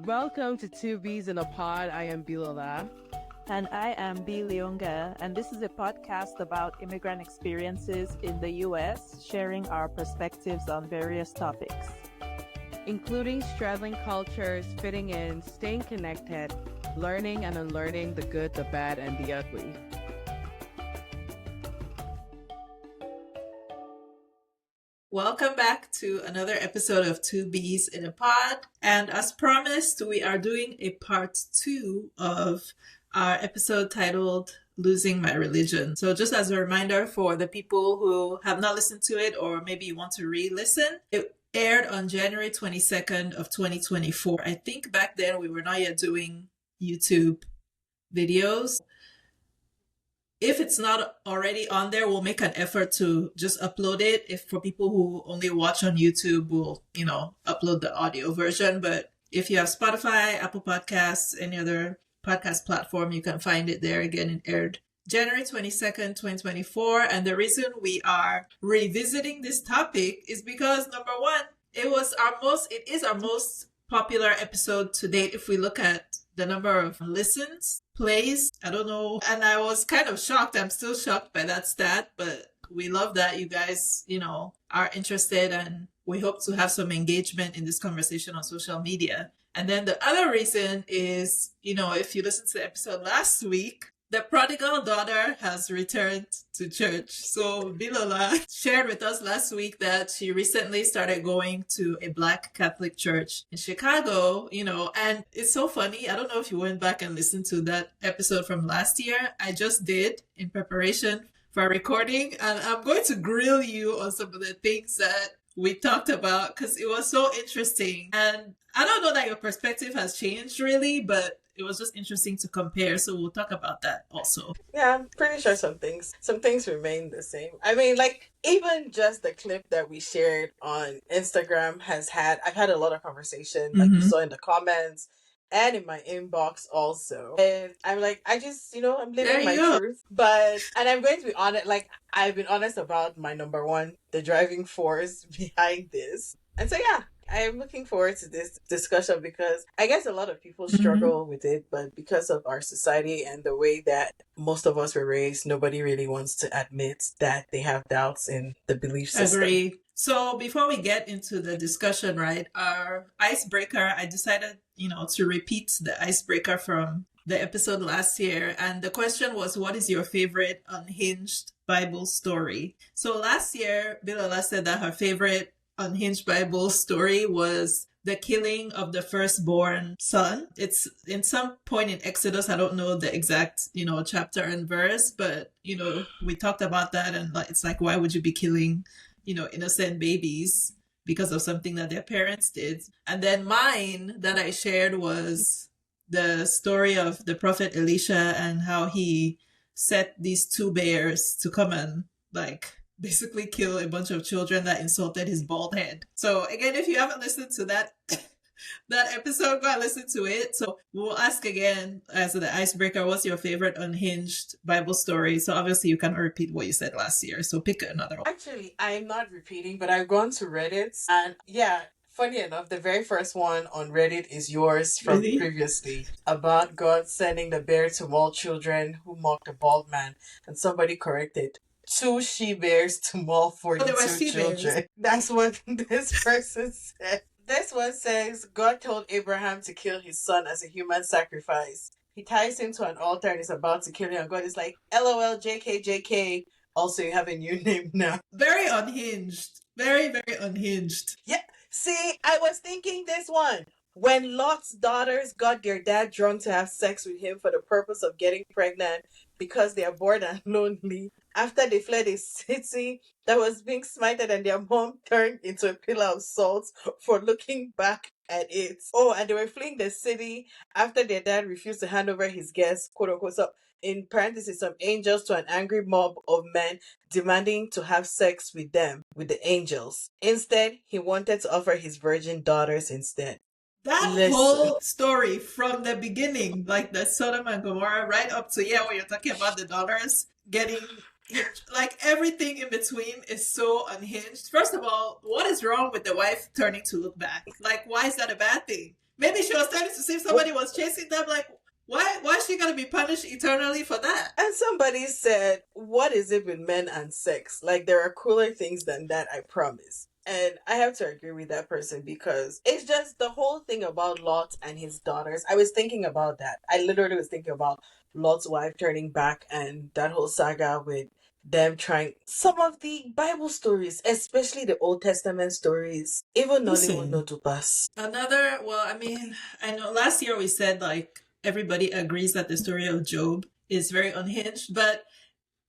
Welcome to Two Bees in a Pod. I am Bilola. And I am B. Leonga, and this is a podcast about immigrant experiences in the U.S., sharing our perspectives on various topics, Including straddling cultures, fitting in, staying connected, learning and unlearning the good, the bad, and the ugly. Welcome back to another episode of Two Bees in a Pod. And as promised, we are doing a part 2 of our episode titled Losing My Religion. So just as a reminder for the people who have not listened to it or maybe you want to re-listen, it aired on January 22nd of 2024. I think back then we were not yet doing YouTube videos. If it's not already on there, we'll make an effort to just upload it. If for people who only watch on YouTube, we'll, upload the audio version. But if you have Spotify, Apple Podcasts, any other podcast platform, you can find it there. Again, it aired January 22nd, 2024. And the reason we are revisiting this topic is because number one, it is our most popular episode to date if we look at the number of listens, plays. I don't know. And I was kind of shocked. I'm still shocked by that stat, but we love that you guys, are interested, and we hope to have some engagement in this conversation on social media. And then the other reason is, if you listened to the episode last week, the prodigal daughter has returned to church. So Bilola shared with us last week that she recently started going to a Black Catholic church in Chicago, and it's so funny. I don't know if you went back and listened to that episode from last year. I just did in preparation for a recording, and I'm going to grill you on some of the things that we talked about because it was so interesting. And I don't know that your perspective has changed really, but it was just interesting to compare. So we'll talk about that also. Yeah, I'm pretty sure some things remain the same. I mean, even just the clip that we shared on Instagram I've had a lot of conversation, like you saw in the comments and in my inbox also. And I'm I'm living my truth. And I'm going to be honest, I've been honest about my number one, the driving force behind this. And so, yeah, I'm looking forward to this discussion because I guess a lot of people struggle with it, but because of our society and the way that most of us were raised, nobody really wants to admit that they have doubts in the belief system. Agree. So before we get into the discussion, right, our icebreaker, I decided, to repeat the icebreaker from the episode last year. And the question was, what is your favorite unhinged Bible story? So last year, Bilola said that her favorite unhinged Bible story was the killing of the firstborn son. It's in some point in Exodus. I don't know the exact, chapter and verse, but, we talked about that, and it's like, why would you be killing, innocent babies because of something that their parents did? And then mine that I shared was the story of the prophet Elisha and how he set these two bears to come and basically kill a bunch of children that insulted his bald head. So again, if you haven't listened to that episode, go and listen to it. So we'll ask again as the icebreaker, what's your favorite unhinged Bible story? So obviously you can't repeat what you said last year. So pick another one. Actually, I'm not repeating, but I've gone to Reddit, and yeah, funny enough, the very first one on Reddit is yours from previously about God sending the bear to maul children who mocked a bald man, and somebody corrected 2 she-bears to maul 42 children. That's what this person said. This one says, God told Abraham to kill his son as a human sacrifice. He ties him to an altar and is about to kill him. And God is like, LOL, JK, JK. Also, you have a new name now. Very unhinged. Very, very unhinged. Yeah. See, I was thinking this one. When Lot's daughters got their dad drunk to have sex with him for the purpose of getting pregnant because they are bored and lonely, after they fled a city that was being smited and their mom turned into a pillar of salt for looking back at it. Oh, and they were fleeing the city after their dad refused to hand over his guests, quote unquote. So, in parentheses, some angels to an angry mob of men demanding to have sex with them, with the angels. Instead, he wanted to offer his virgin daughters instead. That whole story from the beginning, like the Sodom and Gomorrah, right up to, when you're talking about the daughters getting like everything in between is so unhinged. First of all, what is wrong with the wife turning to look back? Like, why is that a bad thing? Maybe she was trying to see if somebody was chasing them. Like, why is she gonna be punished eternally for that? And somebody said, what is it with men and sex? Like, there are cooler things than that, I promise. And I have to agree with that person, because it's just the whole thing about Lot and his daughters. I was thinking about that. I literally was thinking about Lot's wife turning back and that whole saga with them trying some of the Bible stories, especially the Old Testament stories. Even Nollywood no to pass. Another, well, I mean, I know last year we said like everybody agrees that the story of Job is very unhinged, but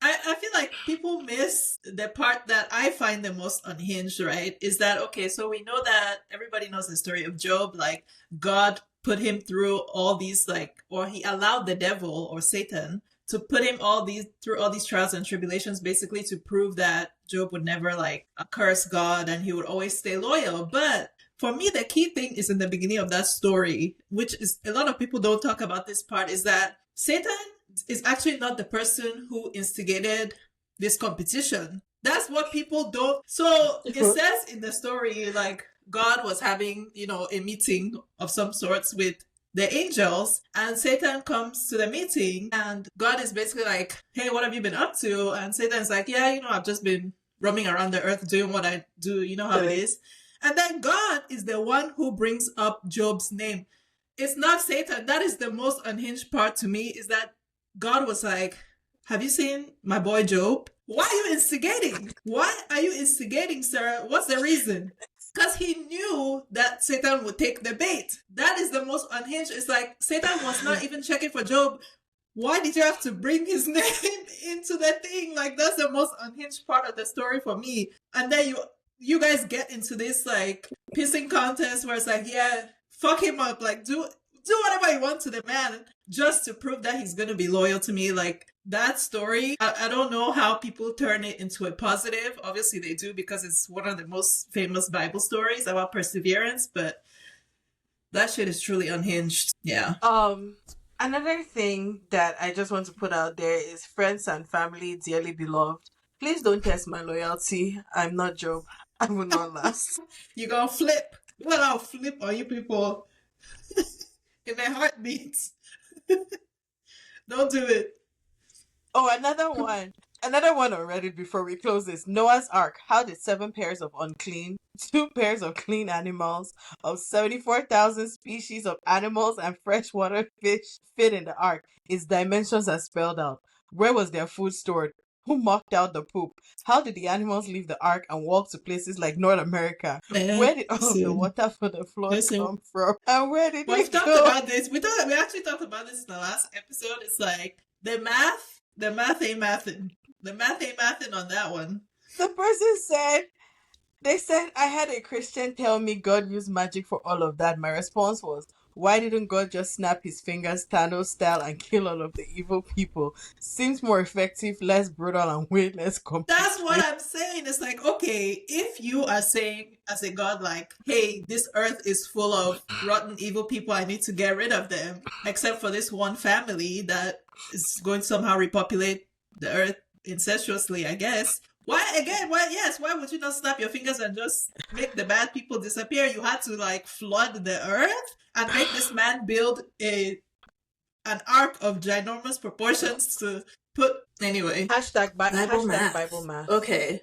I feel like people miss the part that I find the most unhinged, right? Is that, okay, so we know that everybody knows the story of Job, like God put him through all these, like, or he allowed the devil or Satan to put him through all these trials and tribulations, basically to prove that Job would never like curse God and he would always stay loyal. But for me, the key thing is in the beginning of that story, which is a lot of people don't talk about this part, is that Satan is actually not the person who instigated this competition. That's what people don't. So it says in the story, like God was having, a meeting of some sorts with the angels, and Satan comes to the meeting and God is basically like, hey, what have you been up to? And Satan's like, yeah, I've just been roaming around the earth doing what I do. You know how it is. And then God is the one who brings up Job's name. It's not Satan. That is the most unhinged part to me, is that God was like, have you seen my boy Job? Why are you instigating? Why are you instigating, sir? What's the reason? Because he knew that Satan would take the bait. That is the most unhinged. It's like Satan was not even checking for Job. Why did you have to bring his name into the thing? Like, that's the most unhinged part of the story for me. And then you guys get into this like pissing contest where it's like, yeah, fuck him up. Like, do whatever you want to the man just to prove that he's going to be loyal to me. Like, that story, I don't know how people turn it into a positive. Obviously they do, because it's one of the most famous Bible stories about perseverance, but that shit is truly unhinged. Yeah. Another thing that I just want to put out there is, friends and family, dearly beloved, please don't test my loyalty. I'm not Job. I will not last. You gonna flip. Well, I'll flip on you people in a heartbeat. Don't do it. Oh, another one on Reddit before we close this. Noah's Ark. How did 7 pairs of unclean, 2 pairs of clean animals of 74,000 species of animals and freshwater fish fit in the ark? Its dimensions are spelled out. Where was their food stored? Who mucked out the poop? How did the animals leave the ark and walk to places like North America? Where did all of the water for the flood come from? And where did we've talked about this. We actually talked about this in the last episode. It's like the math ain't mathin'. The math ain't mathin' on that one. The person said, they said, I had a Christian tell me God used magic for all of that. My response was, why didn't God just snap his fingers Thanos style and kill all of the evil people? Seems more effective, less brutal, and way less complex. That's what I'm saying. It's like, okay, if you are saying as a God, like, hey, this earth is full of rotten evil people, I need to get rid of them, except for this one family that is going to somehow repopulate the earth incestuously, I guess. Why would you not snap your fingers and just make the bad people disappear? You had to like flood the earth and make this man build an ark of ginormous proportions to put, anyway. Hashtag Bible math. Okay.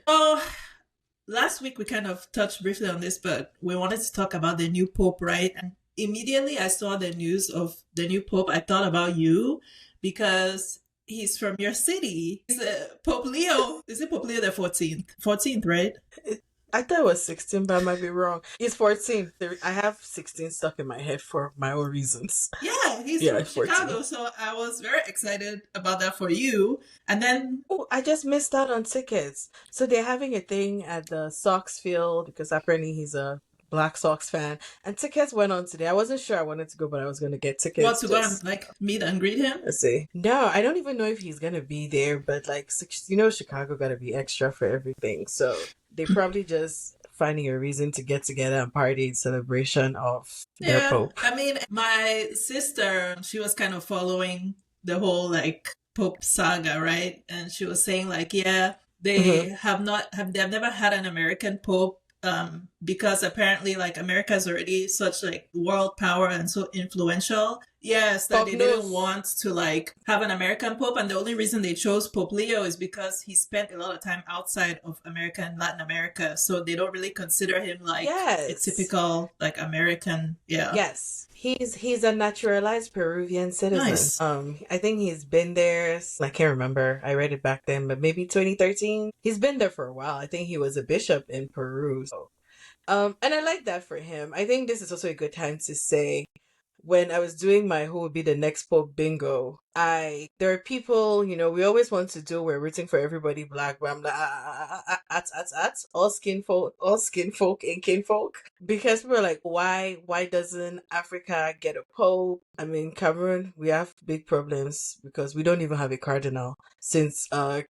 Last week we kind of touched briefly on this, but we wanted to talk about the new Pope, right? And immediately I saw the news of the new Pope, I thought about you, because he's from your city. He's Pope Leo. Is it Pope Leo the 14th? 14th, right? I thought it was 16, but I might be wrong. He's 14. I have 16 stuck in my head for my own reasons. Yeah, he's from Chicago, so I was very excited about that for you. And then... Oh, I just missed out on tickets. So they're having a thing at the Sox field, because apparently he's a Black Sox fan, and tickets went on today. I wasn't sure I wanted to go, but I was going to get tickets. What, to go and like meet and greet him? Let's see. No, I don't even know if he's going to be there, but like, Chicago got to be extra for everything. So they probably just finding a reason to get together and party in celebration of their Pope. I mean, my sister, she was kind of following the whole like Pope saga, right? And she was saying like, yeah, they have never had an American Pope because apparently like America is already such like world power and so influential. Yes, that they didn't want to like have an American Pope, and the only reason they chose Pope Leo is because he spent a lot of time outside of America and Latin America, so they don't really consider him like a typical like American. Yeah. Yes. He's a naturalized Peruvian citizen. Nice. I think he's been there. I can't remember. I read it back then, but maybe 2013. He's been there for a while. I think he was a bishop in Peru. So, and I like that for him. I think this is also a good time to say, when I was doing my who would be the next Pope bingo, there are people, you know, we always want to do, we're rooting for everybody black, but I'm like, all skin folk and kinfolk. Because people are like, why doesn't Africa get a Pope? I mean, Cameroon, we have big problems because we don't even have a cardinal. Since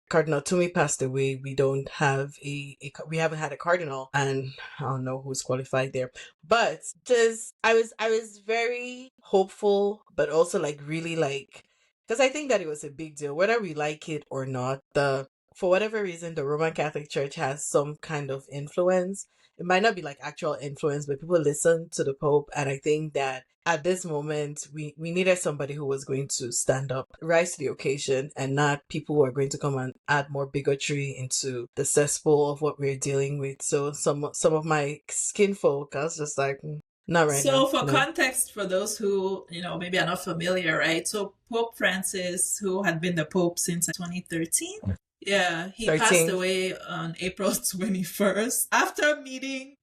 Cardinal Toomey passed away, we don't have we haven't had a cardinal, and I don't know who's qualified there. But just I was very hopeful, but also like really like, because I think that it was a big deal, whether we like it or not. For whatever reason, the Roman Catholic Church has some kind of influence. It might not be like actual influence, but people listen to the Pope, and I think that at this moment, we needed somebody who was going to stand up, rise to the occasion, and not people who are going to come and add more bigotry into the cesspool of what we're dealing with. So some of my skin folk, I was just like, not right now. So for context, for those who, you know, maybe are not familiar, right? So Pope Francis, who had been the Pope since 2013, yeah, he passed away on April 21st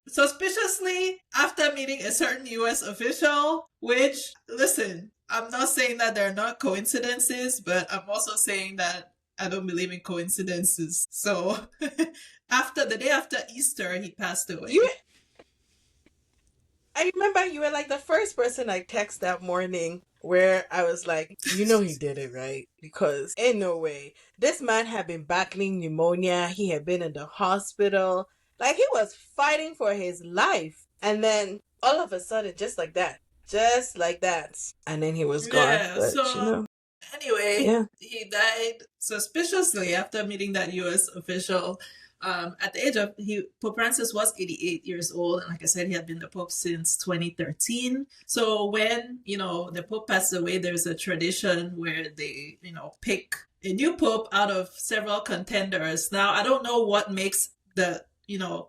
suspiciously after meeting a certain US official, which, listen, I'm not saying that they're not coincidences, but I'm also saying that I don't believe in coincidences. So the day after Easter, he passed away. I remember you were like the first person I text that morning, where I was like, you know he did it, right? Because in no way. This man had been battling pneumonia. He had been in the hospital. Like, he was fighting for his life. And then all of a sudden, just like that. And then he was gone. Yeah, but, so you know. Anyway, he died suspiciously after meeting that US official. At the age of, Pope Francis was 88 years old, and like I said, he had been the Pope since 2013. So when, you know, the Pope passed away, there's a tradition where they, you know, pick a new Pope out of several contenders. Now, I don't know what makes the, you know,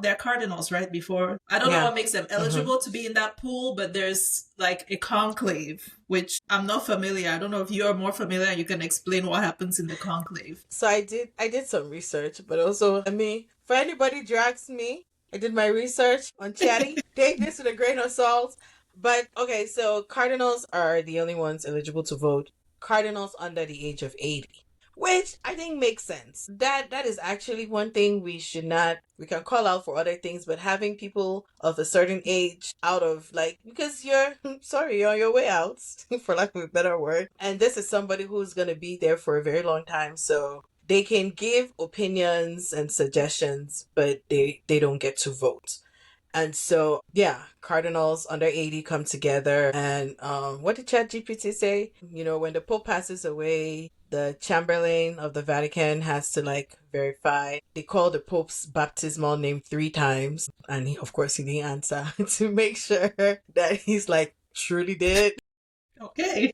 they're cardinals, right? Before, I don't know what makes them eligible to be in that pool, but there's like a conclave, which I'm not familiar. I don't know if you're more familiar and you can explain what happens in the conclave. So I did some research, but also, I mean, for anybody drags me, I did my research on Chatty. Take this with a grain of salt. But okay, so cardinals are the only ones eligible to vote. Cardinals under the age of 80. Which I think makes sense. That is actually one thing we can call out for other things, but having people of a certain age out of, like, because you're on your way out, for lack of a better word. And this is somebody who's going to be there for a very long time. So they can give opinions and suggestions, but they don't get to vote. And so, yeah, cardinals under 80 come together. And what did ChatGPT say? You know, when the Pope passes away, the Chamberlain of the Vatican has to like verify. They call the Pope's baptismal name 3 times. And he, of course, he didn't answer to make sure that he's like truly dead. Okay.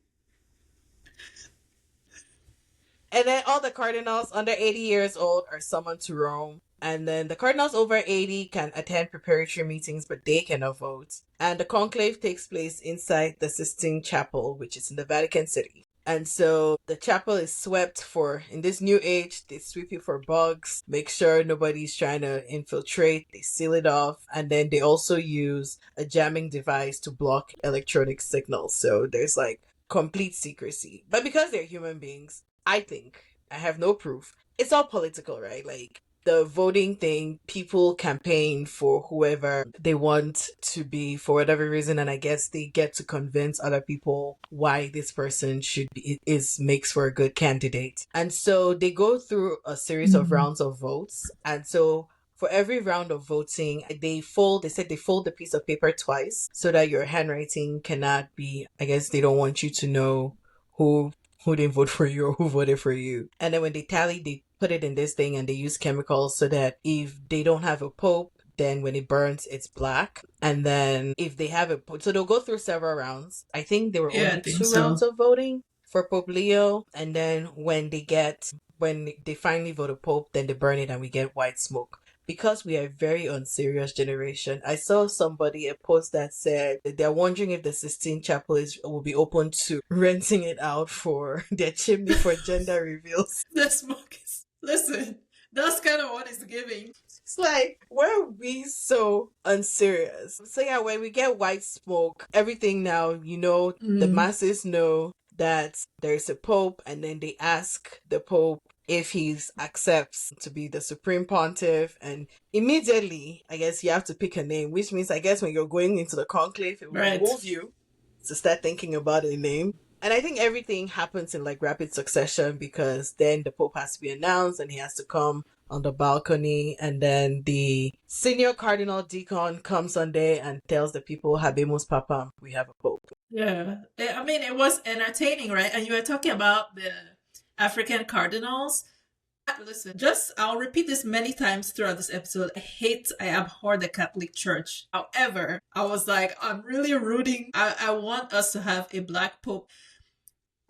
And then all the cardinals under 80 years old are summoned to Rome. And then the cardinals over 80 can attend preparatory meetings, but they cannot vote. And the conclave takes place inside the Sistine Chapel, which is in the Vatican City. And so the chapel is swept in this new age, they sweep it for bugs, make sure nobody's trying to infiltrate, they seal it off, and then they also use a jamming device to block electronic signals. So there's like complete secrecy. But because they're human beings, I think, I have no proof, it's all political, right? Like, the voting thing, people campaign for whoever they want to be for whatever reason, and I guess they get to convince other people why this person makes for a good candidate. And so they go through a series of rounds of votes. And so for every round of voting, they fold the piece of paper twice so that your handwriting cannot be, I guess they don't want you to know who didn't vote for you or who voted for you. And then when they tally, they put it in this thing and they use chemicals so that if they don't have a pope, then when it burns, it's black. And then if they have it, so they'll go through several rounds. I think there were only two rounds of voting for Pope Leo. And then when they finally vote a Pope, then they burn it and we get white smoke. Because we are a very unserious generation, I saw a post that said that they're wondering if the Sistine Chapel will be open to renting it out for their chimney for gender reveals. The smoke is, listen, that's kind of what it's giving. It's like, why are we so unserious? So yeah, when we get white smoke, everything now, the masses know that there's a Pope, and then they ask the Pope if he accepts to be the Supreme Pontiff, and immediately, I guess you have to pick a name, which means, I guess, when you're going into the conclave, it will move you to start thinking about a name. And I think everything happens in like rapid succession, because then the Pope has to be announced and he has to come on the balcony, and then the senior cardinal deacon comes on there and tells the people, Habemus Papam, we have a Pope. Yeah. I mean, it was entertaining, right? And you were talking about the African cardinals. Listen, I'll repeat this many times throughout this episode. I abhor the Catholic Church. However, I was like, I'm really rooting. I want us to have a black Pope.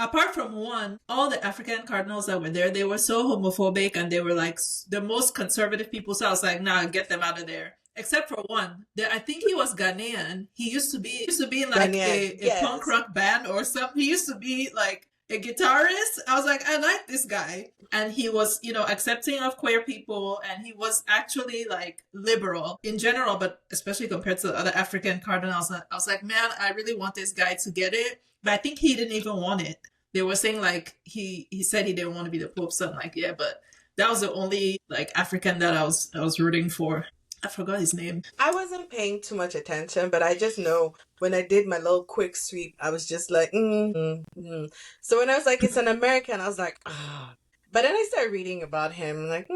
Apart from one, all the African cardinals that were there, they were so homophobic and they were like the most conservative people. So I was like, nah, get them out of there. Except for one. I think he was Ghanaian. He used to be in like a punk rock band or something. He used to be like a guitarist. I was like, I like this guy. And he was, accepting of queer people, and he was actually like liberal in general, but especially compared to the other African cardinals. I was like, man, I really want this guy to get it. But I think he didn't even want it. They were saying like he said he didn't want to be the Pope, so I'm like, yeah, but that was the only like African that I was rooting for. I forgot his name. I wasn't paying too much attention, but I just know when I did my little quick sweep, I was just like, So when I was like, it's an American, I was like, ah. But then I started reading about him, like,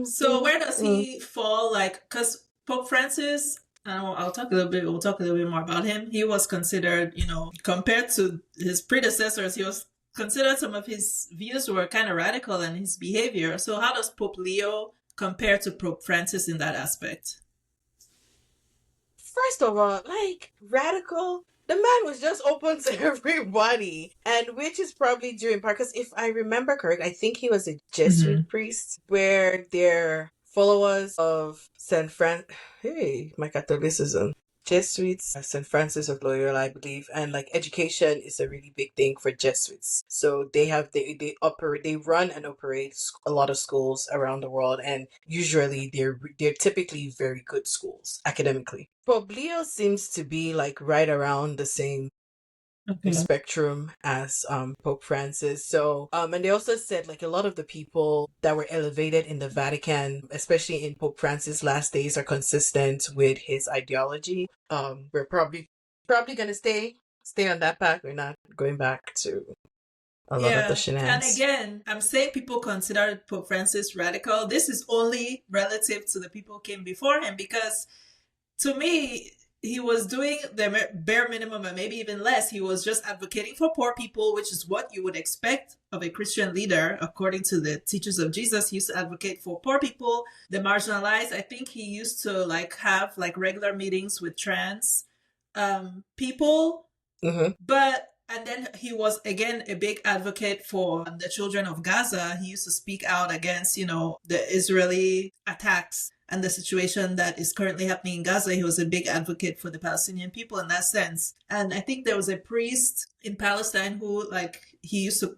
So where does he fall? Like, because Pope Francis, we'll talk a little bit more about him. He was considered, compared to his predecessors, he was considered, some of his views were kind of radical in his behavior. So how does Pope Leo compare to Pope Francis in that aspect? First of all, like, radical, the man was just open to everybody, and which is probably due in part, because if I remember correct, I think he was a Jesuit priest, where they're followers of my Catholicism, Jesuits, St. Francis of Loyola, I believe, and like education is a really big thing for Jesuits. So they run and operate a lot of schools around the world, and usually they're typically very good schools academically. Pope Leo seems to be like right around the same spectrum as Pope Francis. So and they also said like a lot of the people that were elevated in the Vatican, especially in Pope Francis' last days, are consistent with his ideology. We're probably gonna stay on that path. We're not going back to a lot of the shenanigans. And again, I'm saying people consider Pope Francis radical. This is only relative to the people who came before him, because to me, he was doing the bare minimum and maybe even less. He was just advocating for poor people, which is what you would expect of a Christian leader. According to the teachers of Jesus, he used to advocate for poor people, the marginalized. I think he used to like have like regular meetings with trans people. And then he was again a big advocate for the children of Gaza. He used to speak out against, the Israeli attacks and the situation that is currently happening in Gaza. He was a big advocate for the Palestinian people in that sense. And I think there was a priest in Palestine who, like,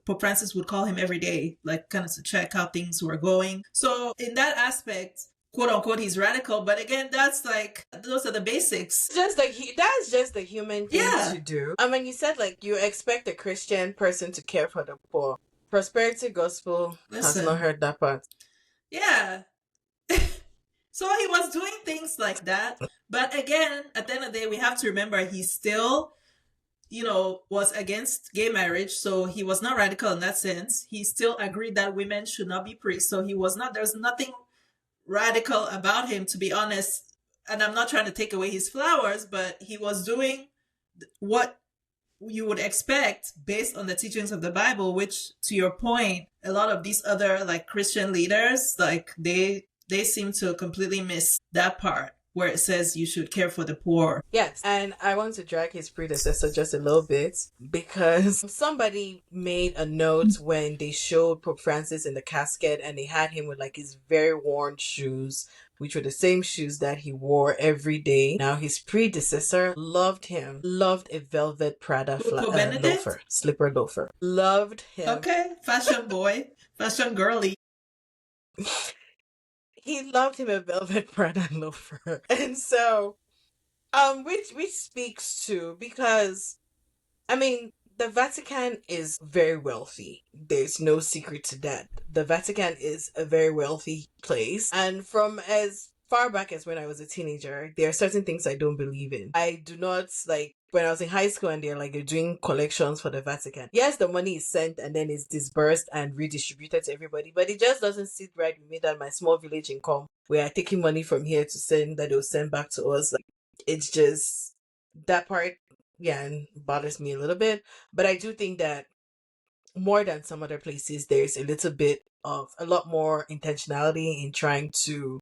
Pope Francis would call him every day, like, kind of to check how things were going. So in that aspect, quote unquote, he's radical. But again, that's like, those are the basics. That's just the human thing to do. I mean, you said like you expect a Christian person to care for the poor. Prosperity gospel has not heard that part. Yeah. So he was doing things like that. But again, at the end of the day, we have to remember he still, was against gay marriage. So he was not radical in that sense. He still agreed that women should not be priests. So there's nothing radical about him, to be honest. And I'm not trying to take away his flowers, but he was doing what you would expect based on the teachings of the Bible, which, to your point, a lot of these other like Christian leaders, like they seem to completely miss that part. where it says you should care for the poor. Yes, and I want to drag his predecessor just a little bit because somebody made a note when they showed Pope Francis in the casket and they had him with like his very worn shoes, which were the same shoes that he wore every day. Now his predecessor loved him, loved a velvet Prada loafer, slipper loafer. Loved him. Okay, fashion boy, fashion girly. He loved him a velvet Prada loafer. And so, which speaks to, because, I mean, the Vatican is very wealthy. There's no secret to that. The Vatican is a very wealthy place. And from as far back as when I was a teenager, there are certain things I don't believe in. I do not, like, when I was in high school and they're doing collections for the Vatican. Yes, the money is sent and then it's disbursed and redistributed to everybody, but it just doesn't sit right with me that my small village income, where I'm taking money from here to send, that they'll send back to us. Like, it's just, that part, yeah, and bothers me a little bit. But I do think that more than some other places, there's a lot more intentionality in trying to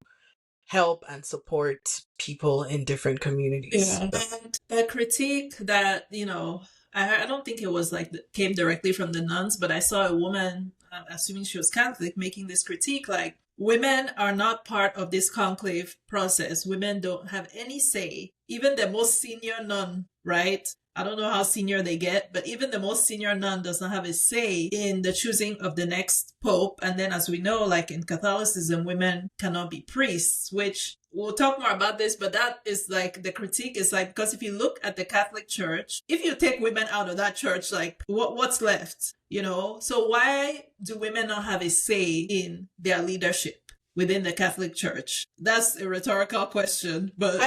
help and support people in different communities. Yeah. And a critique that, I don't think it was came directly from the nuns, but I saw a woman, assuming she was Catholic, making this critique like, women are not part of this conclave process. Women don't have any say. Even the most senior nun, right? I don't know how senior they get, but even the most senior nun does not have a say in the choosing of the next pope. And then, as we know, like in Catholicism, women cannot be priests, which we'll talk more about this, but that is like the critique is like, because if you look at the Catholic Church, if you take women out of that church, like what's left, So why do women not have a say in their leadership within the Catholic Church? That's a rhetorical question, but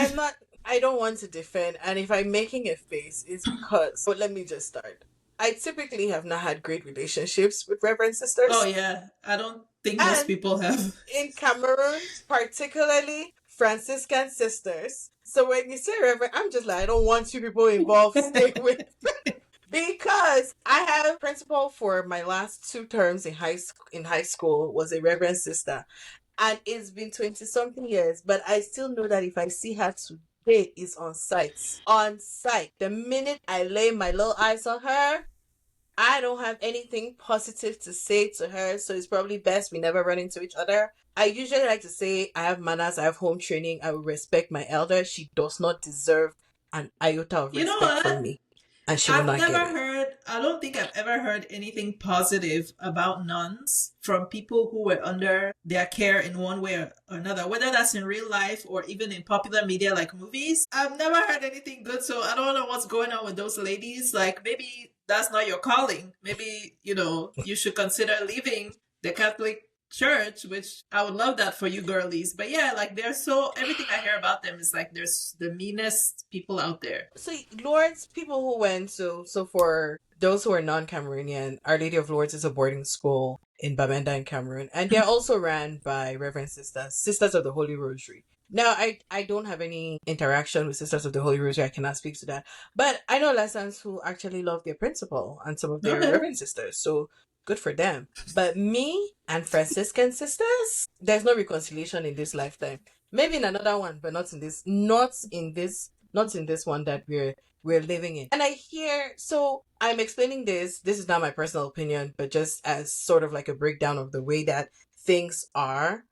I don't want to defend, and if I'm making a face, it's because, but let me just start. I typically have not had great relationships with Reverend sisters. Oh yeah, I don't think most people have. In Cameroon, particularly Franciscan sisters. So when you say Reverend, I'm just like, I don't want you people involved. Stay with because I had a principal for my last 2 terms in high school was a Reverend sister. And it's been 20-something years, but I still know that if I see her today, is on site. On site. The minute I lay my little eyes on her, I don't have anything positive to say to her, so it's probably best we never run into each other. I usually like to say I have manners, I have home training, I will respect my elder. She does not deserve an iota of respect from me. And she will not get it. I don't think I've ever heard anything positive about nuns from people who were under their care in one way or another, whether that's in real life or even in popular media like movies. I've never heard anything good, so I don't know what's going on with those ladies. Like, maybe that's not your calling. Maybe, you should consider leaving the Catholic Church, which I would love that for you girlies. But yeah, like everything I hear about them is like there's the meanest people out there. So Lourdes, people who went, so for those who are non-Cameroonian, Our Lady of Lourdes is a boarding school in Bamenda in Cameroon, and they're also ran by Reverend Sisters of the Holy Rosary. Now, I don't have any interaction with Sisters of the Holy Rosary. I cannot speak to that. But I know lessons who actually love their principal and some of their Reverend sisters. So good for them. But me and Franciscan sisters, there's no reconciliation in this lifetime. Maybe in another one, but not in this one that we're living in. And I hear, so I'm explaining this is not my personal opinion, but just as sort of like a breakdown of the way that things are.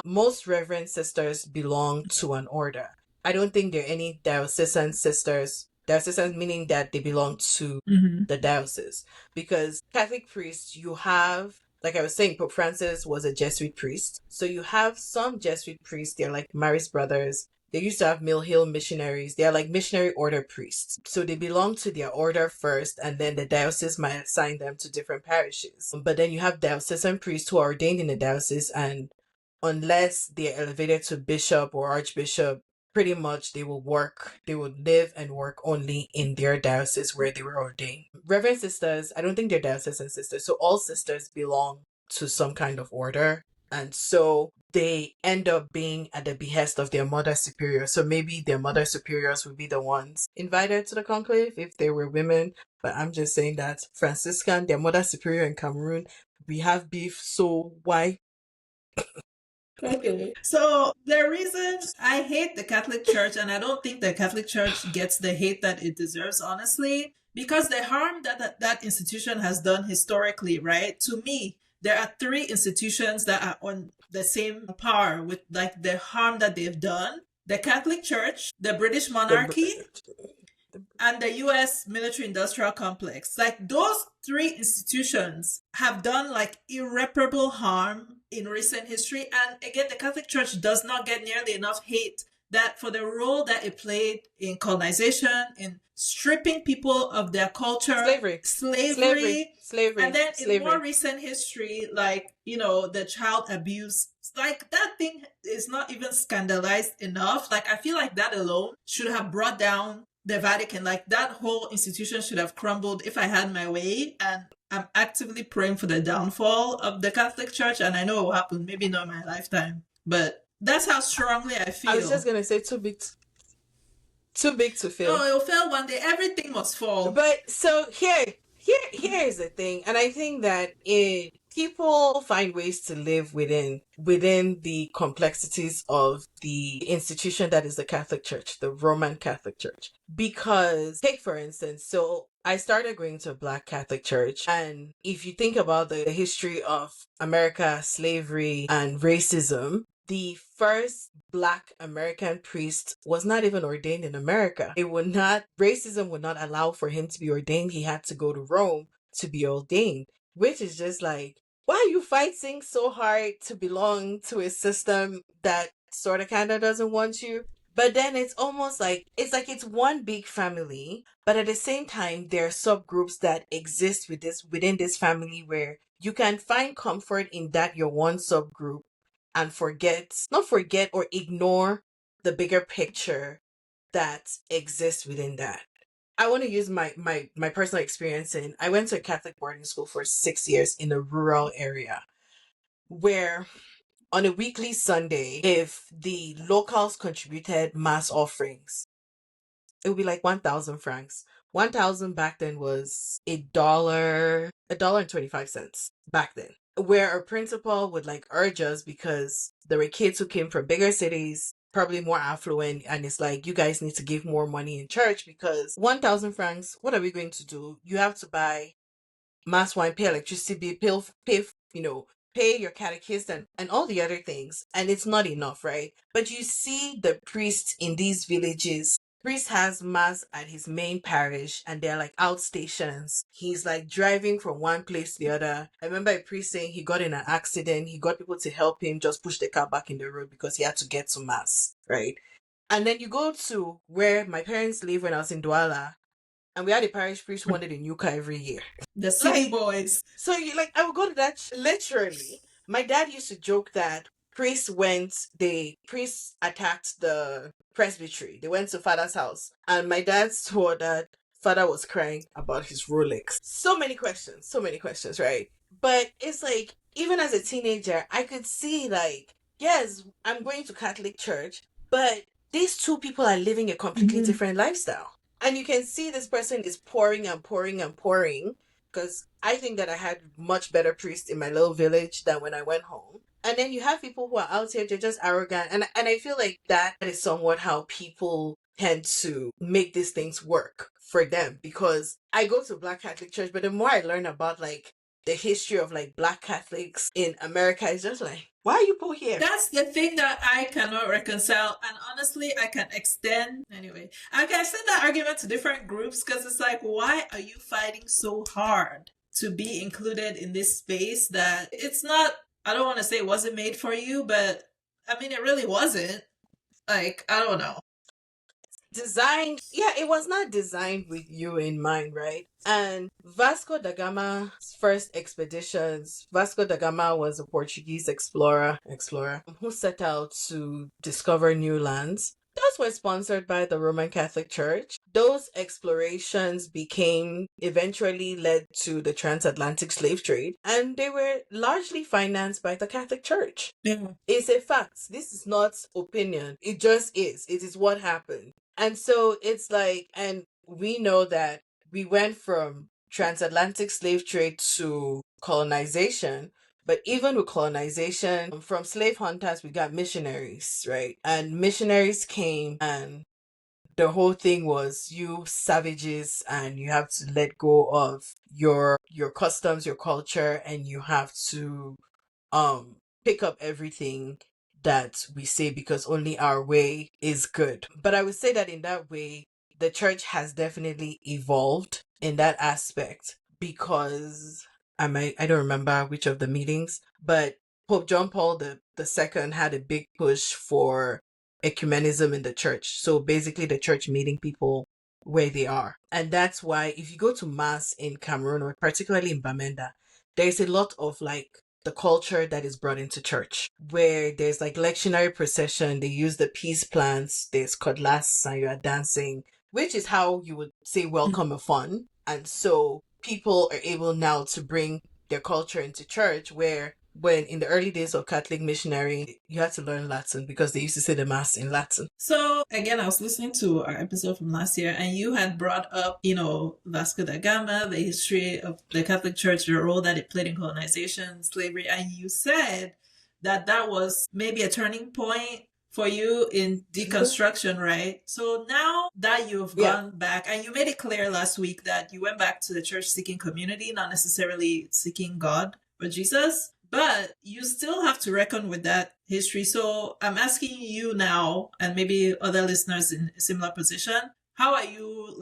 Most Reverend sisters belong to an order. I don't think there are any diocesan sisters. Diocesan meaning that they belong to the diocese. Because Catholic priests, you have, like I was saying, Pope Francis was a Jesuit priest. So you have some Jesuit priests, they're like Maris brothers. They used to have Mill Hill missionaries. They are like missionary order priests. So they belong to their order first, and then the diocese might assign them to different parishes. But then you have diocesan priests who are ordained in the diocese, and unless they're elevated to bishop or archbishop, pretty much they will live and work only in their diocese where they were ordained. Reverend sisters, I don't think they're diocesan sisters. So all sisters belong to some kind of order. And so they end up being at the behest of their mother superior. So maybe their mother superiors would be the ones invited to the conclave if they were women. But I'm just saying that Franciscan, their mother superior in Cameroon, we have beef. So why Okay. So the reason I hate the Catholic Church, and I don't think the Catholic Church gets the hate that it deserves, honestly, because the harm that institution has done historically, right? To me, there are three institutions that are on the same par with like the harm that they've done: the Catholic Church, the British monarchy, and the US military industrial complex. Like those three institutions have done like irreparable harm in recent history. And again, the Catholic Church does not get nearly enough hate that for the role that it played in colonization, in stripping people of their culture, slavery. And then in more recent history, like, you know, the child abuse, like that thing is not even scandalized enough. Like I feel like that alone should have brought down the Vatican. Like that whole institution should have crumbled if I had my way. And I'm actively praying for the downfall of the Catholic Church. And I know it will happen, maybe not in my lifetime, but that's how strongly I feel. I was just gonna say too big to fail. No, it'll fail one day. Everything must fall. But so here is the thing, and I think that people find ways to live within the complexities of the institution that is the Catholic Church, the Roman Catholic Church. Because take for instance, so I started going to a Black Catholic church, and if you think about the history of America, slavery and racism, the first Black American priest was not even ordained in America. Racism would not allow for him to be ordained. He had to go to Rome to be ordained, which is just like, why are you fighting so hard to belong to a system that sort of kind of doesn't want you? But then it's almost like, it's one big family, but at the same time, there are subgroups that exist within this family where you can find comfort in that you're one subgroup and not forget or ignore the bigger picture that exists within that. I want to use my personal experience I went to a Catholic boarding school for 6 years in a rural area where on a weekly Sunday, if the locals contributed mass offerings, it would be like 1,000 francs. 1,000 back then was $1.25 back then. Where our principal would like urge us, because there were kids who came from bigger cities, probably more affluent, and it's like, you guys need to give more money in church because 1,000 francs, what are we going to do? You have to buy mass wine, pay electricity bill, pay your catechist and all the other things, and it's not enough, right? But you see the priest in these villages. Priest has mass at his main parish and they're like outstations. He's like driving from one place to the other. I remember a priest saying he got in an accident. He got people to help him just push the car back in the road because he had to get to mass, right? And then you go to where my parents live when I was in Douala, and we had a parish priest who wanted a new car every year. The city boys. So I would go to that literally. My dad used to joke that priests attacked the presbytery. They went to Father's house, and my dad swore that Father was crying about his Rolex. So many questions, right? But it's like, even as a teenager, I could see like, yes, I'm going to Catholic church, but these two people are living a completely different lifestyle. And you can see this person is pouring and pouring and pouring, because I think that I had much better priests in my little village than when I went home. And then you have people who are out here, they're just arrogant. And I feel like that is somewhat how people tend to make these things work for them. Because I go to Black Catholic church, but the more I learn about like the history of like Black Catholics in America, it's just like, why are you people here? That's the thing that I cannot reconcile. And honestly, I can extend that argument to different groups, because it's like, why are you fighting so hard to be included in this space that it's not, I don't want to say it wasn't made for you, but I mean, it really wasn't. Like, I don't know. It was not designed with you in mind, right? And Vasco da Gama's first expeditions, Vasco da Gama was a Portuguese explorer who set out to discover new lands. Those were sponsored by the Roman Catholic Church. Those explorations eventually led to the transatlantic slave trade, and they were largely financed by the Catholic Church. Yeah. It's a fact. This is not opinion. It just is. It is what happened. And so it's like, and we know that we went from transatlantic slave trade to colonization, But even with colonization, from slave hunters, we got missionaries, right? And missionaries came, and the whole thing was you savages, and you have to let go of your customs, your culture, and you have to pick up everything that we say because only our way is good. But I would say that in that way, the church has definitely evolved in that aspect because I don't remember which of the meetings, but Pope John Paul the second had a big push for ecumenism in the church. So basically the church meeting people where they are. And that's why if you go to mass in Cameroon, or particularly in Bamenda, there's a lot of like the culture that is brought into church, where there's like lectionary procession, they use the peace plants, there's cutlass, and you are dancing, which is how you would say welcome a fun. And so people are able now to bring their culture into church, where when in the early days of Catholic missionary, you had to learn Latin because they used to say the mass in Latin. So again, I was listening to our episode from last year, and you had brought up, Vasco da Gama, the history of the Catholic Church, the role that it played in colonization, slavery, and you said that was maybe a turning point for you in deconstruction, right? So now that you've gone back, and you made it clear last week that you went back to the church seeking community, not necessarily seeking God or Jesus, but you still have to reckon with that history. So I'm asking you now, and maybe other listeners in a similar position, how are you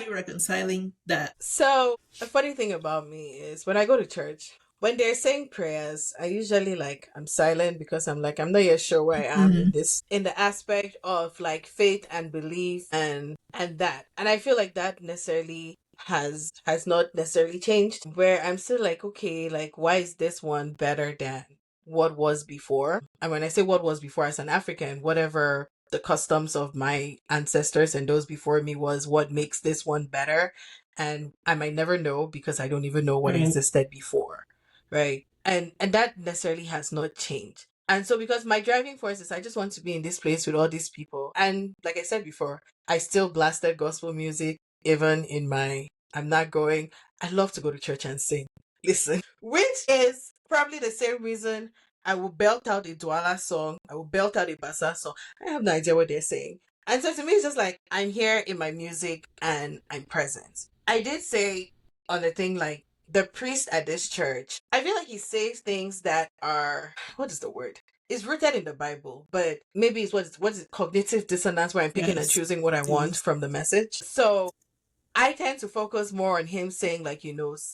reconciling that? So the funny thing about me is when I go to church, when they're saying prayers, I usually I'm silent because I'm not yet sure where I am in the aspect of like faith and belief and that. And I feel like that necessarily has not necessarily changed, where I'm still like, okay, like why is this one better than what was before? And when I say what was before as an African, whatever the customs of my ancestors and those before me was what makes this one better. And I might never know because I don't even know what existed before. Right. And that necessarily has not changed. And so because my driving force is I just want to be in this place with all these people. And like I said before, I still blasted gospel music even in my I'm not going. I love to go to church and sing. Listen, which is probably the same reason I will belt out a Douala song. I will belt out a Bassa song. I have no idea what they're saying. And so to me, it's just like, I'm here in my music and I'm present. I did say on the thing, like, the priest at this church, I feel like he says things that are, what is the word? It's rooted in the Bible, but maybe it's what is it, cognitive dissonance, where I'm picking and choosing what I want from the message. So I tend to focus more on him saying, like,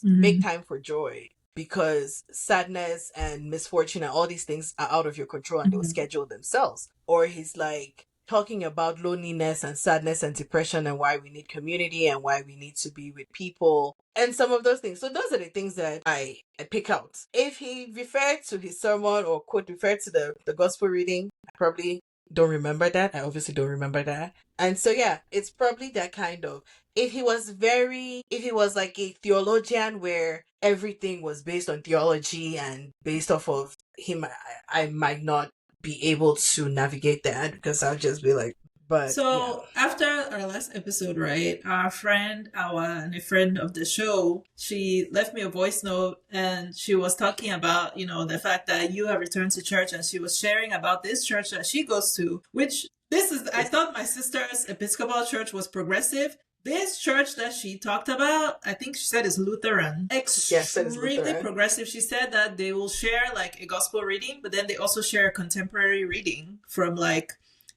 make time for joy, because sadness and misfortune and all these things are out of your control and they'll schedule themselves. Or he's like talking about loneliness and sadness and depression and why we need community and why we need to be with people and some of those things. So those are the things that I pick out. If he referred to his sermon or referred to the gospel reading, I probably don't remember that. I obviously don't remember that. And so, yeah, it's probably that kind of, if he was like a theologian where everything was based on theology and based off of him, I might not be able to navigate that because I'll just be like, but so after our last episode, right, a friend of the show, she left me a voice note and she was talking about, the fact that you have returned to church, and she was sharing about this church that she goes to, which I thought my sister's Episcopal church was progressive. This church that she talked about, I think she said is Lutheran. Extremely progressive. She said that they will share like a gospel reading, but then they also share a contemporary reading from like,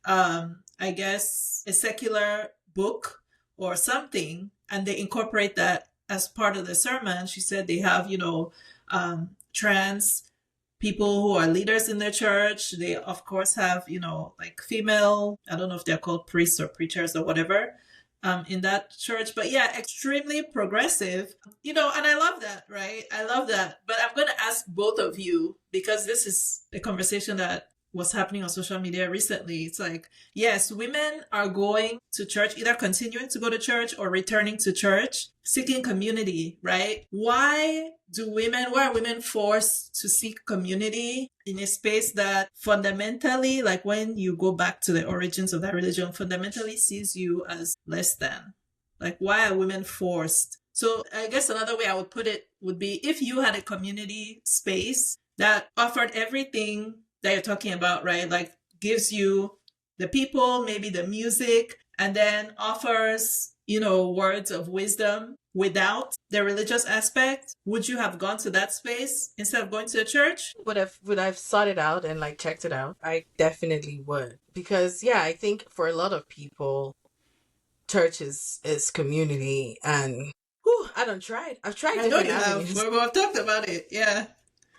I guess, a secular book or something, and they incorporate that as part of the sermon. She said they have, trans people who are leaders in their church. They, of course, have, like female, I don't know if they're called priests or preachers or whatever, in that church. But yeah, extremely progressive, and I love that, right? I love that. But I'm going to ask both of you, because this is a conversation that was happening on social media recently. It's like, yes, women are going to church, either continuing to go to church or returning to church, seeking community, right? Why are women forced to seek community in a space that fundamentally, like when you go back to the origins of that religion, fundamentally sees you as less than? Like, why are women forced So I guess another way I would put it would be if you had a community space that offered everything that you're talking about, right? Like gives you the people, maybe the music, and then offers, words of wisdom without the religious aspect, would you have gone to that space instead of going to a church? Would I've sought it out and like checked it out? I definitely would. Because yeah, I think for a lot of people, church is community, and I don't tried. I've tried I know different you have. avenues. We've talked about it. Yeah.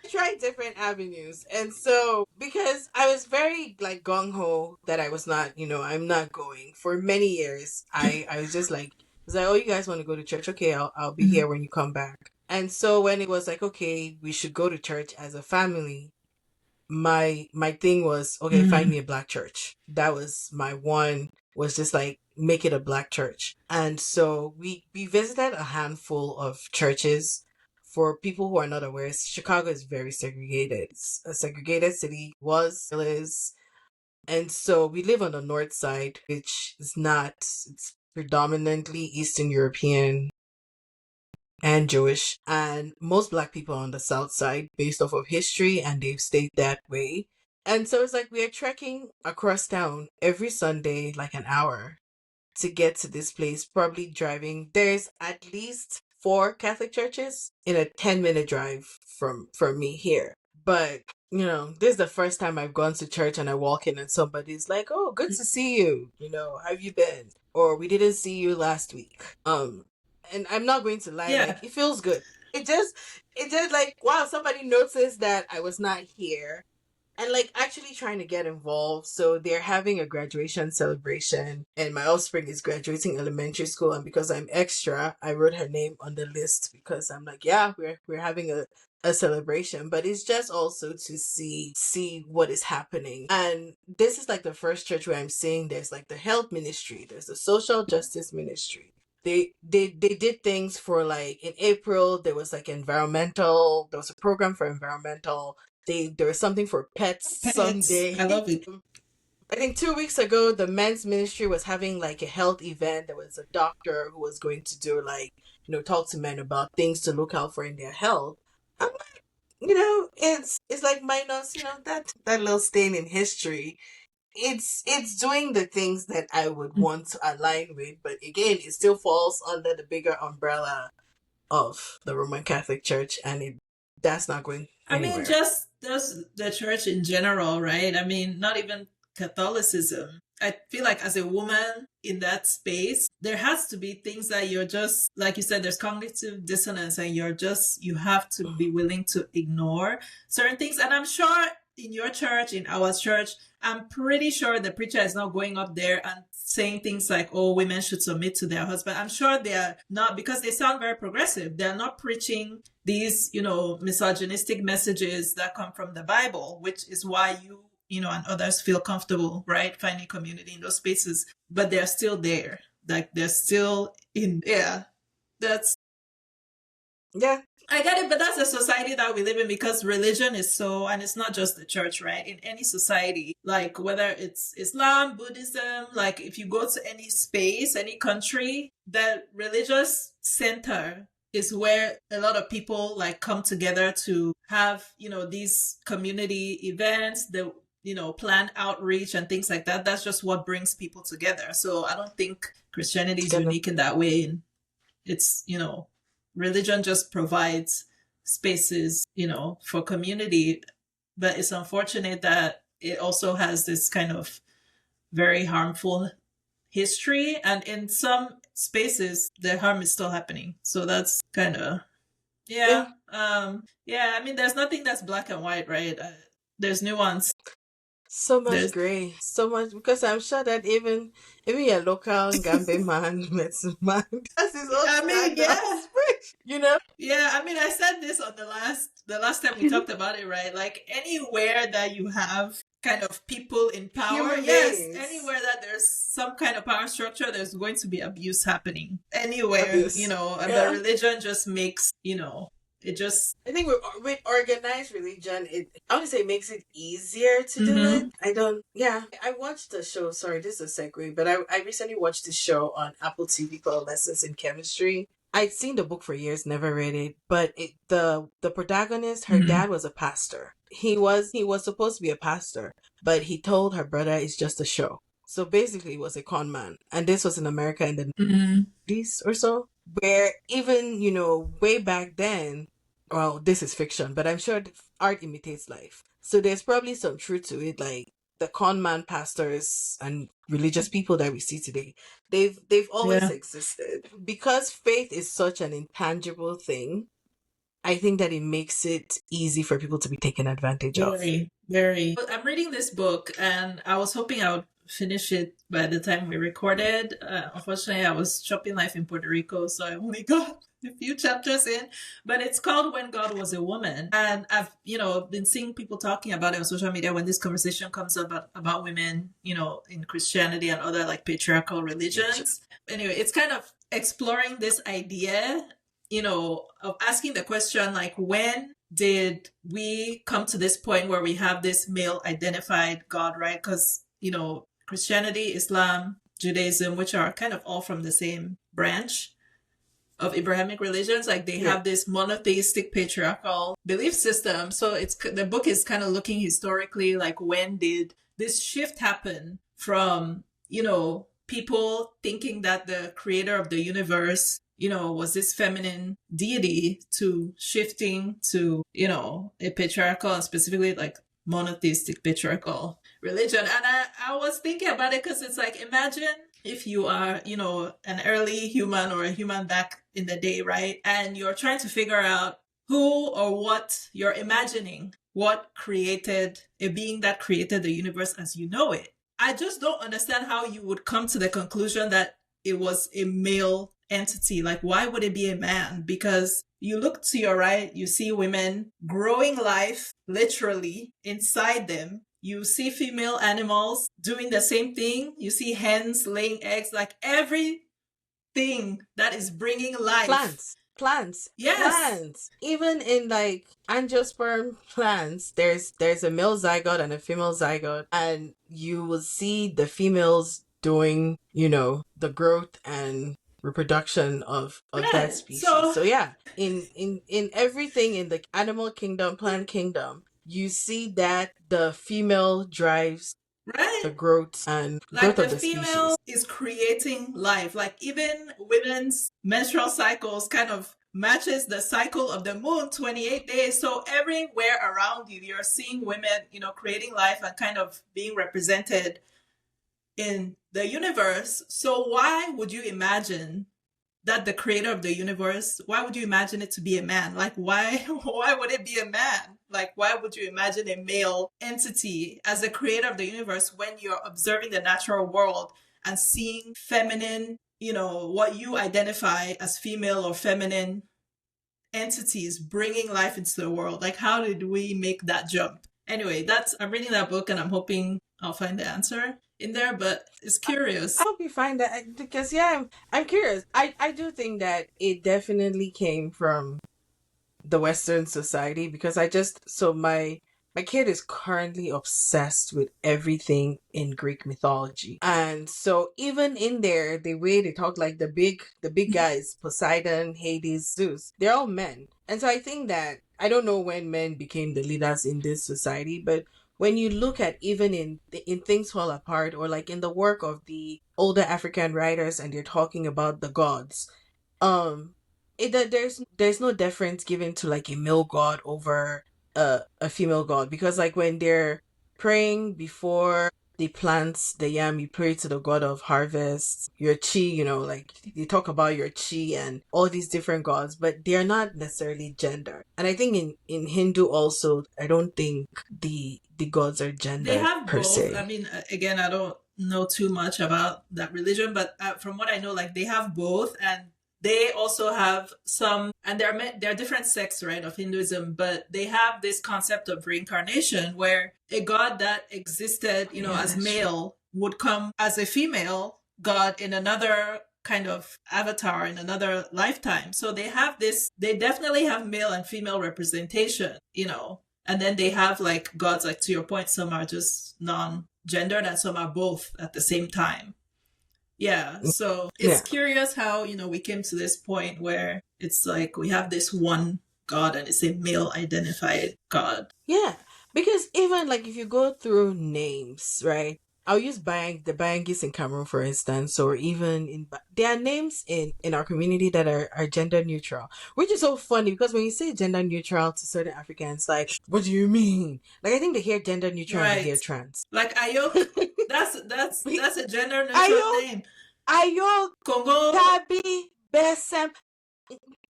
I tried different avenues. And so because I was very like gung ho that I was not, I'm not going. For many years, I was just like, oh, you guys want to go to church? Okay, I'll be here when you come back. And so when it was like, okay, we should go to church as a family, my thing was, okay, find me a black church. That was my one, was just like, make it a black church. And so we visited a handful of churches. For people who are not aware, Chicago is very segregated. It's a segregated city, still is. And so we live on the north side, which is not, it's predominantly Eastern European and Jewish, and most black people are on the south side based off of history, and they've stayed that way. And so it's like we are trekking across town every Sunday, like an hour, to get to this place, probably driving. There's at least 4 Catholic churches in a 10-minute drive from me here. But this is the first time I've gone to church and I walk in and somebody's like, "Oh, good to see you. How have you been?" Or, "We didn't see you last week." And I'm not going to lie, Yeah. like, it feels good. It just like, wow, somebody noticed that I was not here and like actually trying to get involved. So they're having a graduation celebration, and my offspring is graduating elementary school, and because I'm extra, I wrote her name on the list because I'm like, yeah, we're having a celebration. But it's just also to see what is happening. And this is like the first church where I'm seeing there's like the health ministry, there's the social justice ministry. They did things for, like, in April there was like environmental, there was a program for environmental. There was something for pets Sunday. I love it. I think 2 weeks ago, the men's ministry was having like a health event. There was a doctor who was going to do like, talk to men about things to look out for in their health. I'm like, it's like minus, that little stain in history. It's doing the things that I would want to align with, but again, it still falls under the bigger umbrella of the Roman Catholic Church, and that's not going anywhere. I mean, just the church in general, right? I mean, not even Catholicism. I feel like as a woman in that space, there has to be things that you're just, like you said, there's cognitive dissonance, and you have to be willing to ignore certain things. And I'm sure in your church, in our church, I'm pretty sure the preacher is not going up there and saying things like, oh, women should submit to their husband. I'm sure they're not, because they sound very progressive. They're not preaching these, misogynistic messages that come from the Bible, which is why you and others feel comfortable, right? Finding community in those spaces, but they're still there. Like they're still in, yeah, I get it, but that's the society that we live in, because religion is so, and it's not just the church, right? In any society, like whether it's Islam, Buddhism, like if you go to any space, any country, the religious center is where a lot of people like come together to have, these community events, plan outreach and things like that. That's just what brings people together. So I don't think Christianity is unique in that way. And it's, religion just provides spaces, for community. But it's unfortunate that it also has this kind of very harmful history. And in some spaces, the harm is still happening. So that's kind of, yeah. I mean, there's nothing that's black and white, right? There's nuance. So much gray, so much, because I'm sure that even your local Gambian man met some man. That's his own. I mean, yeah. Yeah, I mean, I said this on the last time we talked about it, right? Like anywhere that you have kind of people in power, yes, anywhere that there's some kind of power structure, there's going to be abuse happening. Anywhere, and the religion just makes, it just... I think with organized religion, I would say it makes it easier to do it. I watched a show, sorry, this is a segue, but I recently watched this show on Apple TV called Lessons in Chemistry. I'd seen the book for years, never read it, but the protagonist, her dad was a pastor. He was supposed to be a pastor, but he told her brother it's just a show. So basically, he was a con man, and this was in America in the 90s or so, where even way back then. Well, this is fiction, but I'm sure art imitates life. So there's probably some truth to it, like the con man pastors and religious people that we see today. They've always existed. Because faith is such an intangible thing, I think that it makes it easy for people to be taken advantage of. Very, very. I'm reading this book, and I was hoping I would finish it by the time we recorded. Unfortunately, I was shopping life in Puerto Rico, so I only got a few chapters in. But it's called When God Was a Woman, and I've been seeing people talking about it on social media when this conversation comes up about women, in Christianity and other like patriarchal religions. Anyway, it's kind of exploring this idea, of asking the question, like, when did we come to this point where we have this male identified God, right? Because, Christianity, Islam, Judaism, which are kind of all from the same branch of Abrahamic religions, like they have this monotheistic patriarchal belief system. So the book is kind of looking historically, like, when did this shift happen from, people thinking that the creator of the universe, was this feminine deity, to shifting to, a patriarchal and specifically like monotheistic patriarchal religion. And I was thinking about it because it's like, imagine if you are, an early human or a human back in the day, right? And you're trying to figure out who or what you're imagining, what created a being that created the universe as you know it. I just don't understand how you would come to the conclusion that it was a male entity. Like, why would it be a man? Because you look to your right, you see women growing life literally inside them. You see female animals doing the same thing. You see hens laying eggs, like everything that is bringing life. Plants. Yes. Plants. Even in like angiosperm plants, there's a male zygote and a female zygote, and you will see the females doing, the growth and reproduction of that species. So yeah, in everything in the animal kingdom, plant kingdom, you see that the female drives the growth and growth of the species. Like the female is creating life. Like even women's menstrual cycles kind of matches the cycle of the moon, 28 days. So everywhere around you, you're seeing women, creating life and kind of being represented in the universe. So why would you imagine that the creator of the universe, why would you imagine it to be a man? Like, why would it be a man? Like, why would you imagine a male entity as the creator of the universe when you're observing the natural world and seeing feminine, what you identify as female or feminine entities bringing life into the world? Like, how did we make that jump? Anyway, I'm reading that book and I'm hoping I'll find the answer in there, but it's curious. I hope you find that, because I'm curious. I do think that it definitely came from the Western society, because my kid is currently obsessed with everything in Greek mythology. And so even in there, the way they talk, like the big guys, Poseidon, Hades, Zeus, they're all men. And so I think that, I don't know when men became the leaders in this society, but when you look at even in Things Fall Apart, or like in the work of the older African writers, and they're talking about the gods, there's no deference given to like a male god over a female god, because like when they're praying before they plant the yam, you pray to the god of harvest, your chi, like they talk about your chi and all these different gods, but they're not necessarily gender. And I think in Hindu also, I don't think the gods are gender. They have per both. se. I mean, again, I don't know too much about that religion, but from what I know, like they have both, and they also have some, and there are different sects, right, of Hinduism, but they have this concept of reincarnation, where a god that existed, as male would come as a female god in another kind of avatar in another lifetime. So they definitely have male and female representation, and then they have like gods, like to your point, some are just non-gendered and some are both at the same time. Yeah, so it's curious how, we came to this point where it's like we have this one God and it's a male identified God. Yeah, because even like if you go through names, right? I'll use the Bangis in Cameroon, for instance, or even there are names in our community that are gender neutral, which is so funny because when you say gender neutral to certain Africans, like, what do you mean? Like, I think they hear gender neutral and they hear trans. Like Ayok, that's a gender neutral name. Ayok, Congo, Tabi, Besem.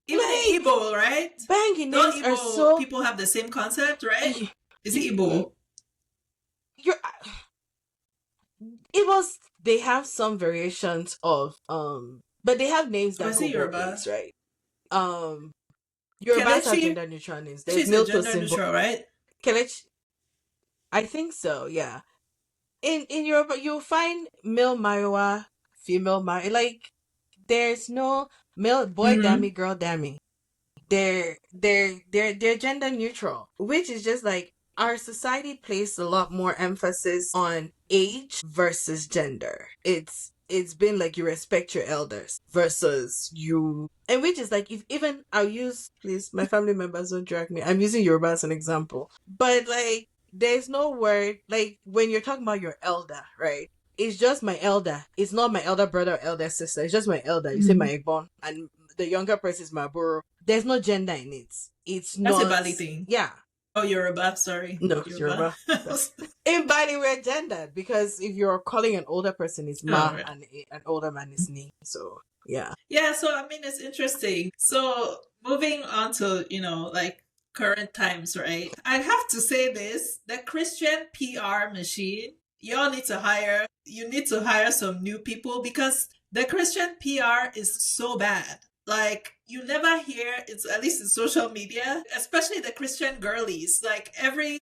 Even in Igbo, right? Banging names Igbo are so... people have the same concept, right? Is it Igbo? Igbos, they have some variations of but they have names that go both ways, right? Yorubas have gender neutral names. She's a gender neutral, right? Kelechi, I think so, yeah. In Yoruba, you'll find male Maiwa, female Maiwa. Like, there's no male boy dammy, girl dammy. They're gender neutral, which is just like our society places a lot more emphasis on age versus gender. It's been like you respect your elders versus you, and which is like, if even I'll use, please, my family members don't drag me, I'm using Yoruba as an example, but like there's no word like when you're talking about your elder, right? It's just my elder. It's not my elder brother or elder sister. It's just my elder. You say my egbon, and the younger person is my bro. There's no gender in it. That's not a Bali thing. Yeah. Oh, Yoruba, sorry. No, Yoruba. In Bali, we're gendered because if you're calling an older person, it's ma, and an older man is ni. So, yeah. Yeah, so I mean, it's interesting. So, moving on to, like current times, right? I have to say this, the Christian PR machine, you need to hire some new people because the Christian PR is so bad. Like, you never hear, it's at least in social media, especially the Christian girlies, like the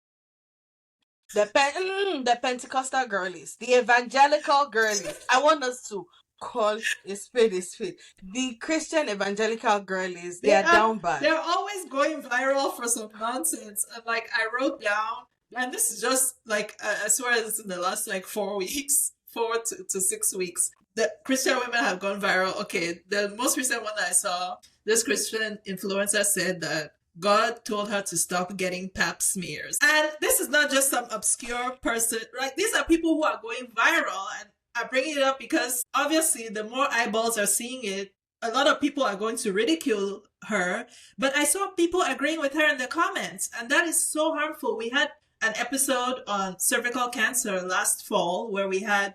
Pentecostal girlies, the evangelical girlies. I want us to call a spade a spade. The Christian evangelical girlies, they are down bad. They're always going viral for some nonsense. And like, I wrote down, and this is just like, I swear it's in the last like 4 weeks, 4 to 6 weeks. The Christian women have gone viral. Okay, the most recent one that I saw, this Christian influencer said that God told her to stop getting pap smears. And this is not just some obscure person, right? These are people who are going viral. And I bring it up because obviously the more eyeballs are seeing it, a lot of people are going to ridicule her. But I saw people agreeing with her in the comments, and that is so harmful. We had an episode on cervical cancer last fall where we had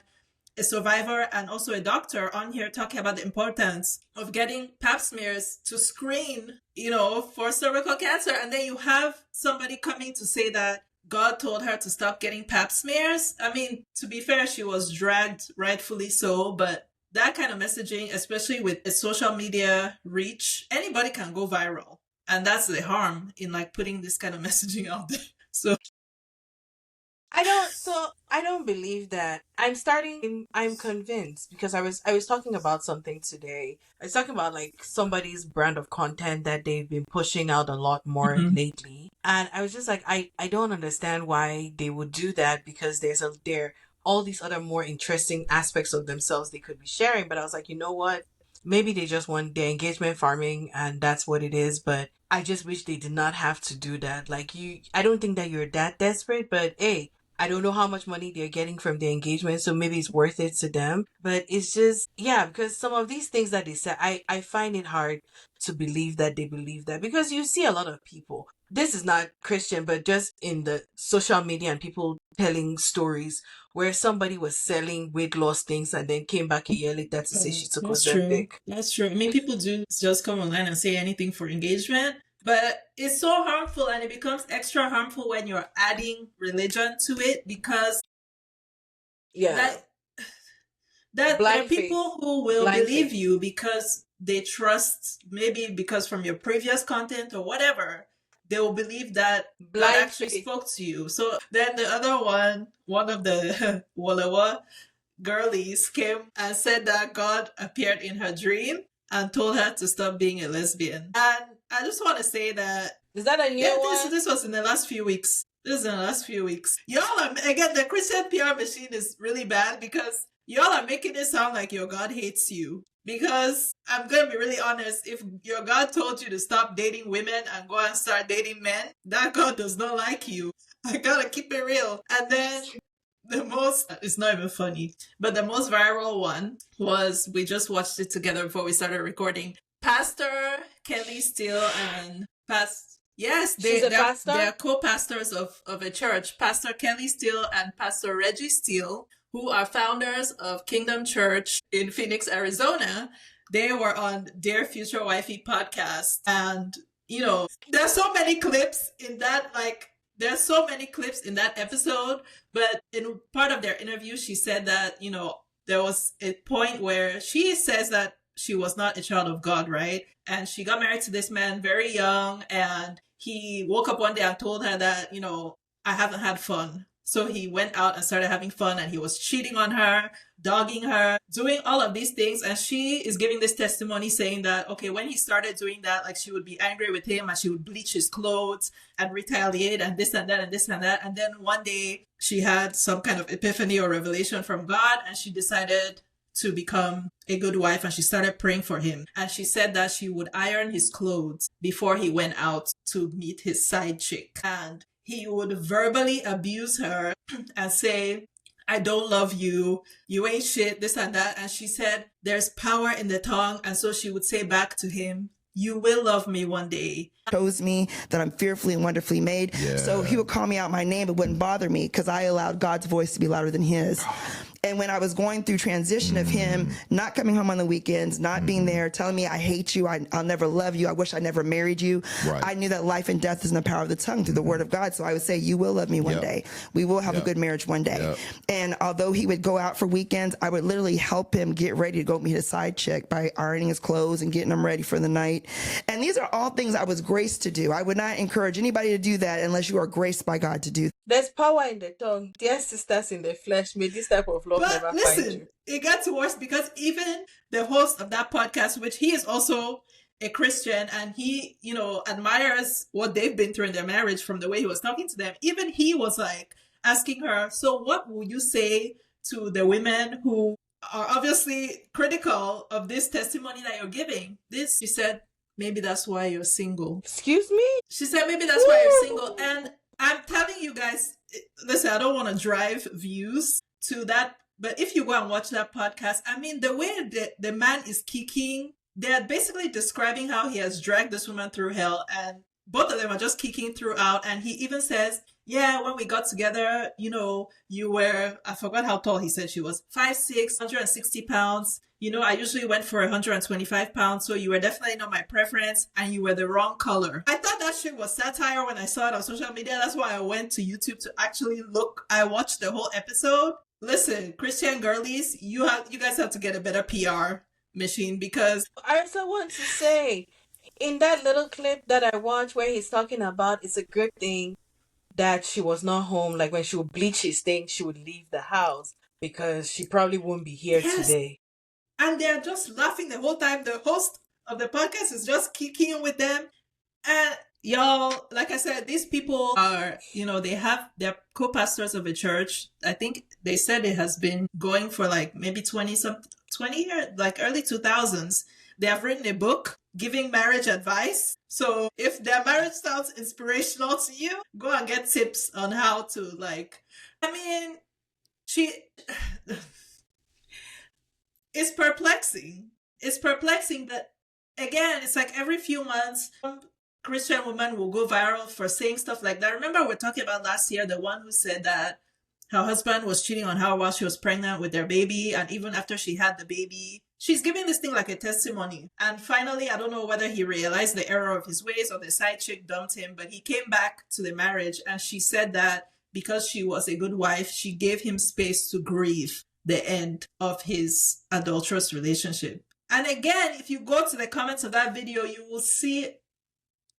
a survivor and also a doctor on here talking about the importance of getting pap smears to screen, for cervical cancer. And then you have somebody coming to say that God told her to stop getting pap smears. I mean, to be fair, she was dragged, rightfully so, but that kind of messaging, especially with a social media reach, anybody can go viral. And that's the harm in like putting this kind of messaging out there. So I don't believe that. I'm convinced because I was talking about something today. I was talking about like somebody's brand of content that they've been pushing out a lot more lately. And I was just like, I don't understand why they would do that because there are all these other more interesting aspects of themselves they could be sharing. But I was like, you know what? Maybe they just want their engagement farming and that's what it is. But I just wish they did not have to do that. Like I don't think that you're that desperate, but hey, I don't know how much money they're getting from the engagement, so maybe it's worth it to them. But it's just, because some of these things that they say, I find it hard to believe that they believe that because you see a lot of people. This is not Christian, but just in the social media and people telling stories where somebody was selling weight loss things and then came back a year later to say she took Ozempic. That's true. I mean, people do just come online and say anything for engagement. But it's so harmful, and it becomes extra harmful when you're adding religion to it because that there are people who will believe you because they trust, maybe because from your previous content or whatever, they will believe that God actually spoke to you. So then the other one of the Walawa girlies came and said that God appeared in her dream and told her to stop being a lesbian. And I just want to say that... Is that a new one? This was in the last few weeks. Y'all, again, the Christian PR machine is really bad because y'all are making it sound like your God hates you. Because I'm going to be really honest, if your God told you to stop dating women and go and start dating men, that God does not like you. I gotta keep it real. And then it's not even funny, but the most viral one was, we just watched it together before we started recording. Pastor Kelly Steele and they're co-pastors of a church. Pastor Kelly Steele and Pastor Reggie Steele, who are founders of Kingdom Church in Phoenix, Arizona. They were on Dear Future Wifey podcast. And, there's so many clips in that, episode. But in part of their interview, she said that, there was a point where she says that she was not a child of God, right? And she got married to this man very young, and he woke up one day and told her that, I haven't had fun. So he went out and started having fun, and he was cheating on her, dogging her, doing all of these things. And she is giving this testimony saying that, okay, when he started doing that, like, she would be angry with him and she would bleach his clothes and retaliate and this and that and this and that. And then one day she had some kind of epiphany or revelation from God, and she decided to become a good wife, and she started praying for him. And she said that she would iron his clothes before he went out to meet his side chick. And he would verbally abuse her and say, I don't love you, you ain't shit, this and that. And she said, there's power in the tongue. And so she would say back to him, you will love me one day. Shows me that I'm fearfully and wonderfully made. Yeah. So he would call me out my name. It wouldn't bother me because I allowed God's voice to be louder than his. And when I was going through transition of him not coming home on the weekends, not being there, telling me I hate you, I'll never love you, I wish I never married you, I knew that life and death is in the power of the tongue through the word of God. So I would say, you will love me one day. We will have a good marriage one day. And although he would go out for weekends, I would literally help him get ready to go meet his side chick by ironing his clothes and getting him ready for the night. And these are all things I was graced to do. I would not encourage anybody to do that unless you are graced by God to do. There's power in the tongue. Dear sisters in the flesh, may this type of love never find you. It gets worse because even the host of that podcast, which he is also a Christian, and he, admires what they've been through in their marriage from the way he was talking to them. Even he was like asking her, so what would you say to the women who are obviously critical of this testimony that you're giving? She said, maybe that's why you're single. Excuse me? She said, maybe that's why you're single. And I'm telling you guys, listen, I don't want to drive views to that, but if you go and watch that podcast, I mean, the way the man is kicking, they're basically describing how he has dragged this woman through hell, and both of them are just kicking throughout. And he even says, yeah, when we got together, you were, I forgot how tall he said she was, 5'6", 160 pounds. I usually went for 125 pounds, so you were definitely not my preference, and you were the wrong color. I thought that shit was satire when I saw it on social media. That's why I went to YouTube to actually look. I watched the whole episode. Listen, Christian girlies, you guys have to get a better PR machine, because I also want to say, in that little clip that I watched where he's talking about, it's a good thing that she was not home. Like, when she would bleach his thing, she would leave the house because she probably won't be here today. And they're just laughing the whole time. The host of the podcast is just kicking with them. And y'all, like I said, these people are, they're co-pastors of a church. I think they said it has been going for like maybe 20 years, like early 2000s. They have written a book giving marriage advice. So if their marriage sounds inspirational to you, go and get tips on how to it's perplexing. It's perplexing that, again, it's like every few months, some Christian woman will go viral for saying stuff like that. Remember, we were talking about last year, the one who said that her husband was cheating on her while she was pregnant with their baby. And even after she had the baby, she's giving this thing like a testimony. And finally, I don't know whether he realized the error of his ways or the side chick dumped him, but he came back to the marriage. And she said that because she was a good wife, she gave him space to grieve the end of his adulterous relationship. And again, if you go to the comments of that video, you will see,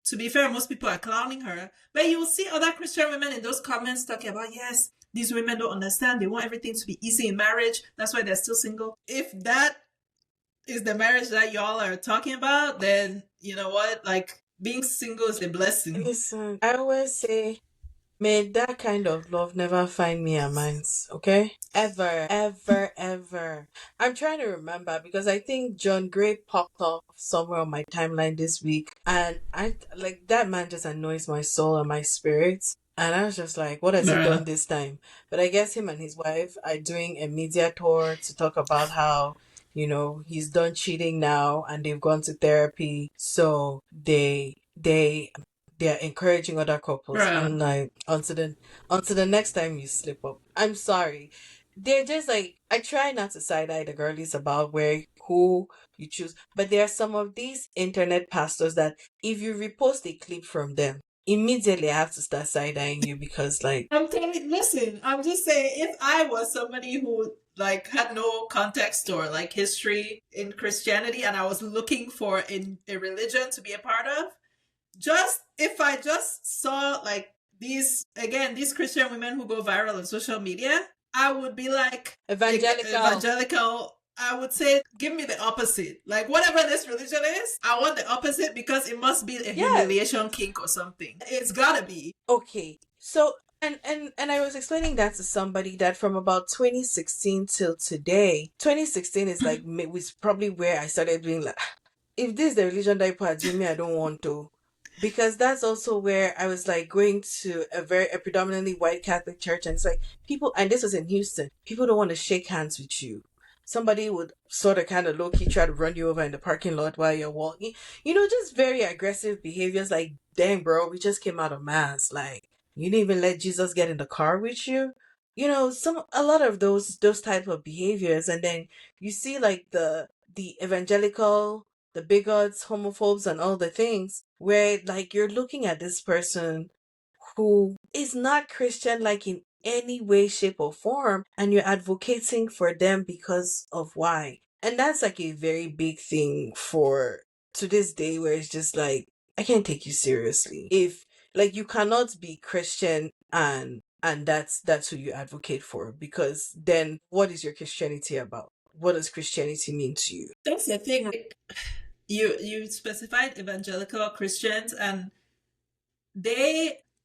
to be fair, most people are clowning her, but you will see other Christian women in those comments talking about, yes, these women don't understand. They want everything to be easy in marriage. That's why they're still single. If that is the marriage that y'all are talking about, then you know what? Like, being single is a blessing. Listen, I always say, May that kind of love never find me and mines, okay? Ever, ever, ever. I'm trying to remember because I think John Gray popped up somewhere on my timeline this week, and I like that man just annoys my soul and my spirit. And I was just like, what has he done this time? But I guess him and his wife are doing a media tour to talk about how, he's done cheating now and they've gone to therapy. So they're encouraging other couples. Bruh. I'm like, until the next time you slip up. I'm sorry. They're just like, I try not to side eye the girlies about who you choose, but there are some of these internet pastors that if you repost a clip from them, immediately I have to start side eyeing you because like I'm telling you, listen, I'm just saying, if I was somebody who like had no context or like history in Christianity and I was looking for a religion to be a part of, if I just saw like these Christian women who go viral on social media, I would be like, evangelical. I would say, give me the opposite. Like, whatever this religion is, I want the opposite because it must be a humiliation kink or something. It's gotta be. Okay. So, and I was explaining that to somebody that from about 2016 till today, 2016 is like, was probably where I started being like, if this is the religion that people are doing, me, I don't want to. Because that's also where I was like going to a predominantly white Catholic church, and it's like people, and this was in Houston, people don't want to shake hands with you. Somebody would sort of kind of low-key try to run you over in the parking lot while you're walking. Just very aggressive behaviors like, dang, bro, we just came out of mass. Like, you didn't even let Jesus get in the car with you. A lot of those type of behaviors. And then you see like the evangelical, the bigots, homophobes, and all the things where like you're looking at this person who is not Christian like in any way, shape, or form, and you're advocating for them because of why. And that's like a very big thing for to this day where it's just like, I can't take you seriously. If like you cannot be Christian and that's who you advocate for, because then what is your Christianity about? What does Christianity mean to you? That's the thing. Like, you specified evangelical Christians, and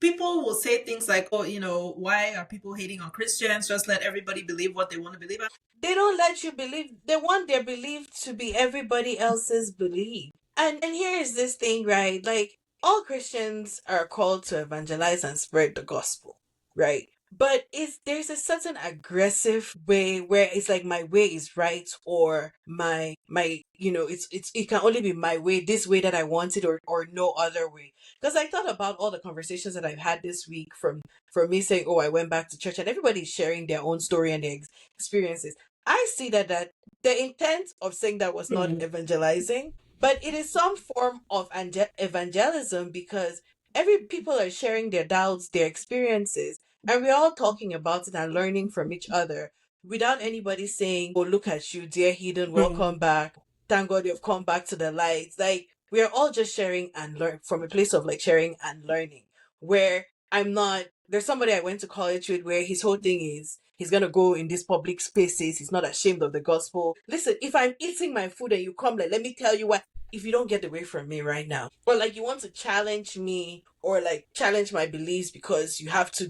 people will say things like, oh, why are people hating on Christians? Just let everybody believe what they want to believe. They don't let you believe. They want their belief to be everybody else's belief. And here is this thing, right? Like, all Christians are called to evangelize and spread the gospel, right? But there's a certain aggressive way where it's like my way is right, or my it can only be my way, this way that I want it, or no other way. Because I thought about all the conversations that I've had this week from me saying, oh, I went back to church, and everybody's sharing their own story and their experiences. I see that the intent of saying that was not evangelizing, but it is some form of evangelism, because people are sharing their doubts, their experiences, and we're all talking about it and learning from each other without anybody saying, oh, look at you, dear heathen, welcome back. Thank God you've come back to the light. Like, we're all just sharing and learn from a place of like sharing and learning, where there's somebody I went to college with where his whole thing is he's going to go in these public spaces. He's not ashamed of the gospel. Listen, if I'm eating my food and you come, like, let me tell you what, if you don't get away from me right now, or like you want to challenge me or like challenge my beliefs because you have to,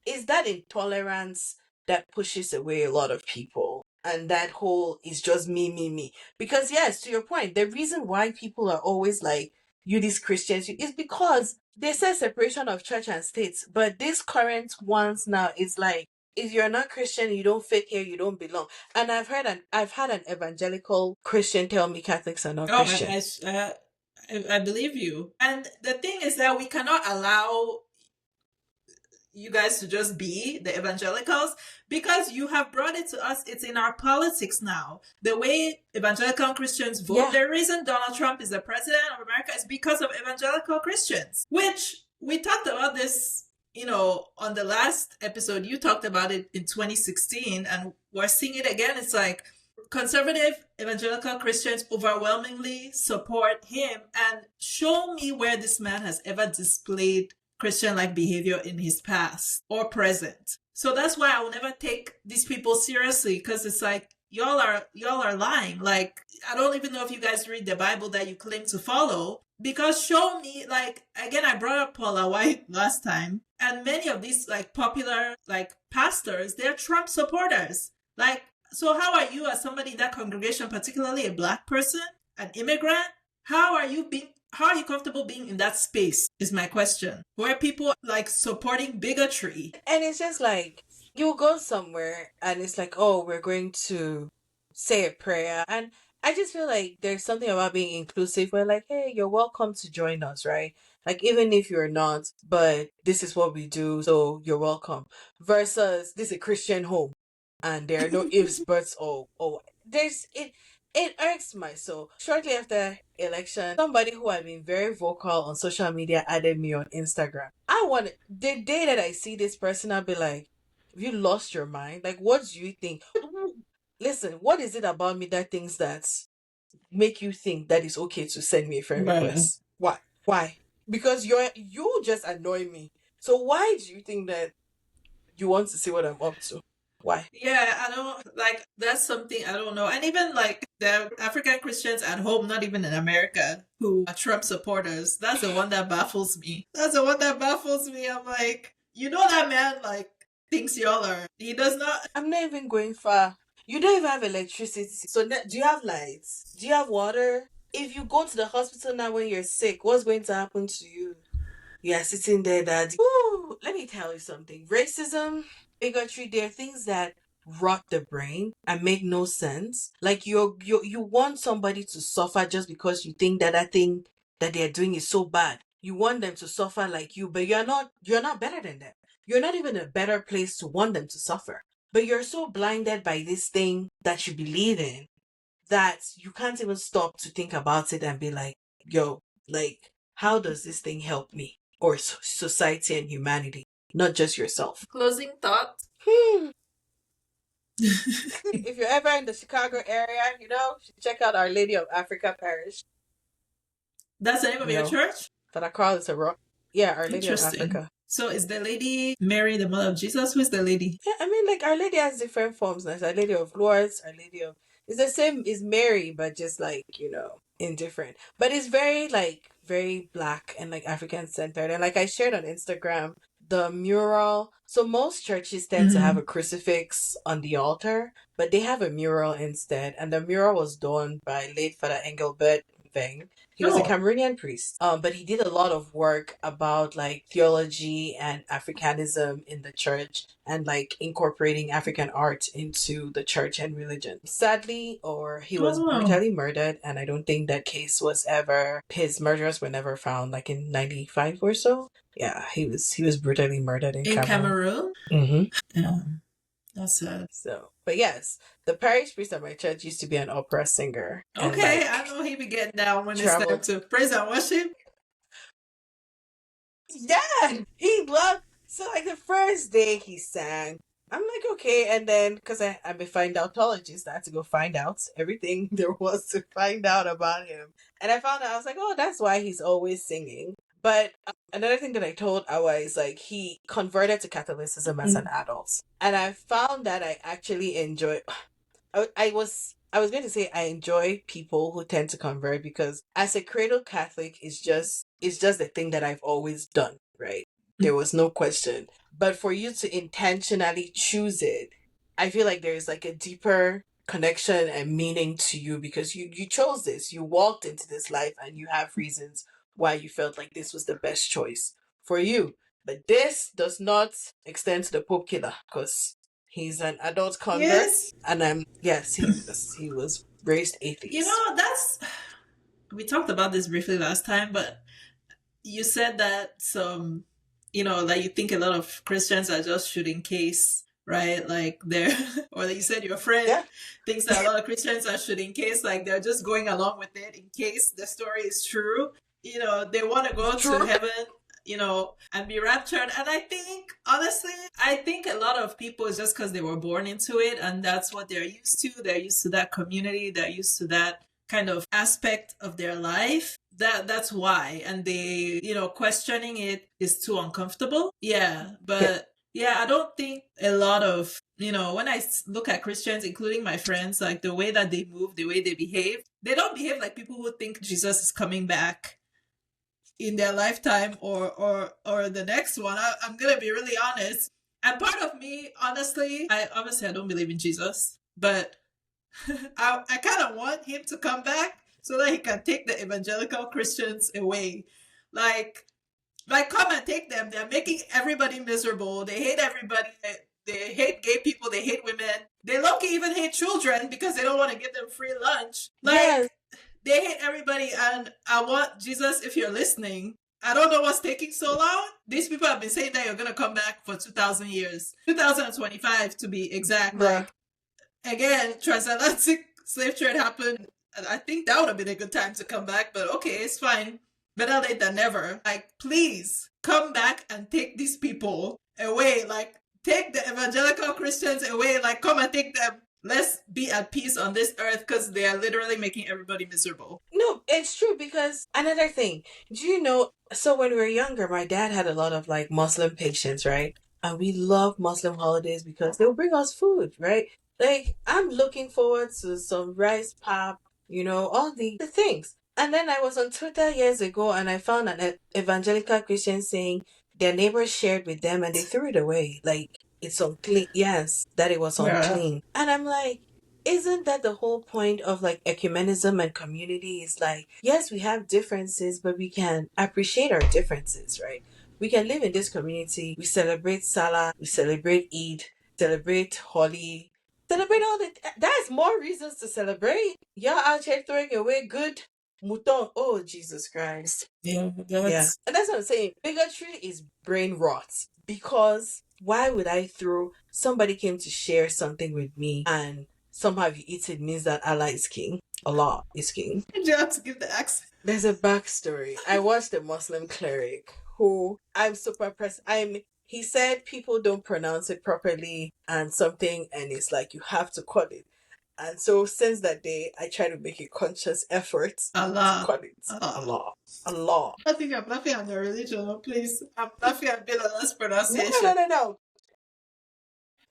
is that intolerance that pushes away a lot of people. And that whole is just me. Because yes, to your point, the reason why people are always like, you these Christians, is because they say separation of church and state. But these current ones now is like, if you're not Christian, you don't fit here, you don't belong. And I've had an evangelical Christian tell me Catholics are not Christian. I believe you. And the thing is that we cannot allow you guys to just be the evangelicals, because you have brought it to us. It's in our politics now. The way evangelical Christians vote, the reason Donald Trump is the president of America is because of evangelical Christians, which we talked about this, on the last episode. You talked about it in 2016, and we're seeing it again. It's like conservative evangelical Christians overwhelmingly support him, and show me where this man has ever displayed Christian-like behavior in his past or present. So that's why I will never take these people seriously, because it's like, y'all are lying. Like, I don't even know if you guys read the Bible that you claim to follow, Because show me, like, again, I brought up Paula White last time, and many of these, like, popular, like, pastors, they're Trump supporters. Like, so how are you as somebody in that congregation, particularly a Black person, an immigrant? How are you comfortable being in that space is my question, where people like supporting bigotry? And it's just like, you go somewhere and it's like, oh, we're going to say a prayer. And I just feel like there's something about being inclusive where, like, hey, you're welcome to join us, right? Like, even if you're not, but this is what we do, so you're welcome. Versus, this is a Christian home and there are no ifs, buts, or there's it. It irks my soul. Shortly after election, somebody who had been very vocal on social media added me on Instagram. The day that I see this person, I'll be like, have you lost your mind? Like, what do you think? Listen, what is it about me that things that make you think that it's okay to send me a friend request? Why? Because you just annoy me. So why do you think that you want to see what I'm up to? Why? Yeah, I don't like that's something I don't know. And even like the African Christians at home, not even in America, who are Trump supporters, that's the one that baffles me. I'm like, you know, that man like thinks y'all are. He does not. I'm not even going far. You don't even have electricity. So do you have lights? Do you have water? If you go to the hospital now when you're sick, what's going to happen to you? You're sitting there, daddy. Ooh, let me tell you something. Racism, bigotry, there are things that rot the brain and make no sense. Like you want somebody to suffer just because you think that thing that they're doing is so bad. You want them to suffer like you, but you're not better than them. You're not even a better place to want them to suffer. But you're so blinded by this thing that you believe in that you can't even stop to think about it and be like, yo, like, how does this thing help me or society and humanity, not just yourself? Closing thoughts. If you're ever in the Chicago area, check out Our Lady of Africa Parish. That's the name of your church? That I call it a rock. Yeah, Our Lady of Africa. So is the lady Mary, the mother of Jesus? Who is the lady? Yeah, I mean, like, Our Lady has different forms. There's Our Lady of Lourdes, Our Lady of... It's the same, it's Mary, but just like, indifferent. But it's very, like, very Black and, like, African-centered. And like I shared on Instagram, the mural... So most churches tend to have a crucifix on the altar, but they have a mural instead. And the mural was done by late Father Engelbert Veng. He was a Cameroonian priest, but he did a lot of work about like theology and Africanism in the church and like incorporating African art into the church and religion. Sadly, he was brutally murdered, and I don't think that case was ever, his murderers were never found, like in 95 or so. Yeah, he was brutally murdered in Cameroon. Yeah. That's sad. So, but yes, the parish priest at my church used to be an opera singer. Okay, I know he be getting down when it's time to praise and worship. Yeah, he loved. So, like, the first day he sang, I'm like, okay, and then because I'm a findoutologist, I had to go find out everything there was to find out about him, and I found out. I was like, oh, that's why he's always singing. But another thing that I told Awa is like he converted to Catholicism as an adult. And I found that I actually enjoy... I was going to say I enjoy people who tend to convert because as a cradle Catholic, it's just the thing that I've always done, right? There was no question. But for you to intentionally choose it, I feel like there's like a deeper connection and meaning to you because you chose this. You walked into this life and you have reasons why you felt like this was the best choice for you. But this does not extend to the Pope killer because he's an adult convert. Yes. And he was raised atheist. We talked about this briefly last time, but you said that that you think a lot of Christians are just shooting case, right? Like or you said your friend thinks that a lot of Christians are shooting case, like they're just going along with it in case the story is true. They want to go to heaven, and be raptured. And I think, honestly, a lot of people is just because they were born into it and that's what they're used to. They're used to that community. They're used to that kind of aspect of their life. That's why. And they, questioning it is too uncomfortable. Yeah. But I don't think a lot of, when I look at Christians, including my friends, like the way that they move, the way they behave, they don't behave like people who think Jesus is coming back. in their lifetime or the next one. I'm gonna be really honest. And part of me, honestly, I don't believe in Jesus, but I kind of want him to come back so that he can take the evangelical Christians away. Like come and take them. They're making everybody miserable. They hate everybody. They hate gay people. They hate women. They low-key even hate children because they don't want to give them free lunch. Like, yes. They hate everybody. And I want Jesus, if you're listening, I don't know what's taking so long. These people have been saying that you're going to come back for 2,000 years. 2025 to be exact. Yeah. Like, again, transatlantic slave trade happened. And I think that would have been a good time to come back. But okay, it's fine. Better late than never. Like, please come back and take these people away. Like, take the evangelical Christians away. Like, come and take them. Let's be at peace on this earth because they are literally making everybody miserable. No, it's true because another thing, do you know, so when we were younger, my dad had a lot of like Muslim patients, right? And we love Muslim holidays because they'll bring us food, right? Like, I'm looking forward to some rice pap, you know, all the things. And then I was on Twitter years ago and I found an evangelical Christian saying their neighbors shared with them and they threw it away. Like, it's unclean. Yes, that it was unclean. And I'm like, isn't that the whole point of like ecumenism and community? Is like, yes, we have differences, but we can appreciate our differences, right? We can live in this community. We celebrate Salah, we celebrate Eid, celebrate Holi, celebrate all the... That's more reasons to celebrate. Y'all out here throwing away good mouton. Oh, Jesus Christ. Yeah. And that's what I'm saying. Bigotry is brain rot because... why would I throw... somebody came to share something with me and somehow if you eat it means that Allah is king. Allah is king. You have to give the accent. There's a backstory. I watched a Muslim cleric who I'm super impressed. He said people don't pronounce it properly and something and it's like you have to cut it. And so since that day, I try to make a conscious effort to cut it. Allah. I think I'm laughing at your religion, please. I'm laughing at Bilal's pronunciation. No.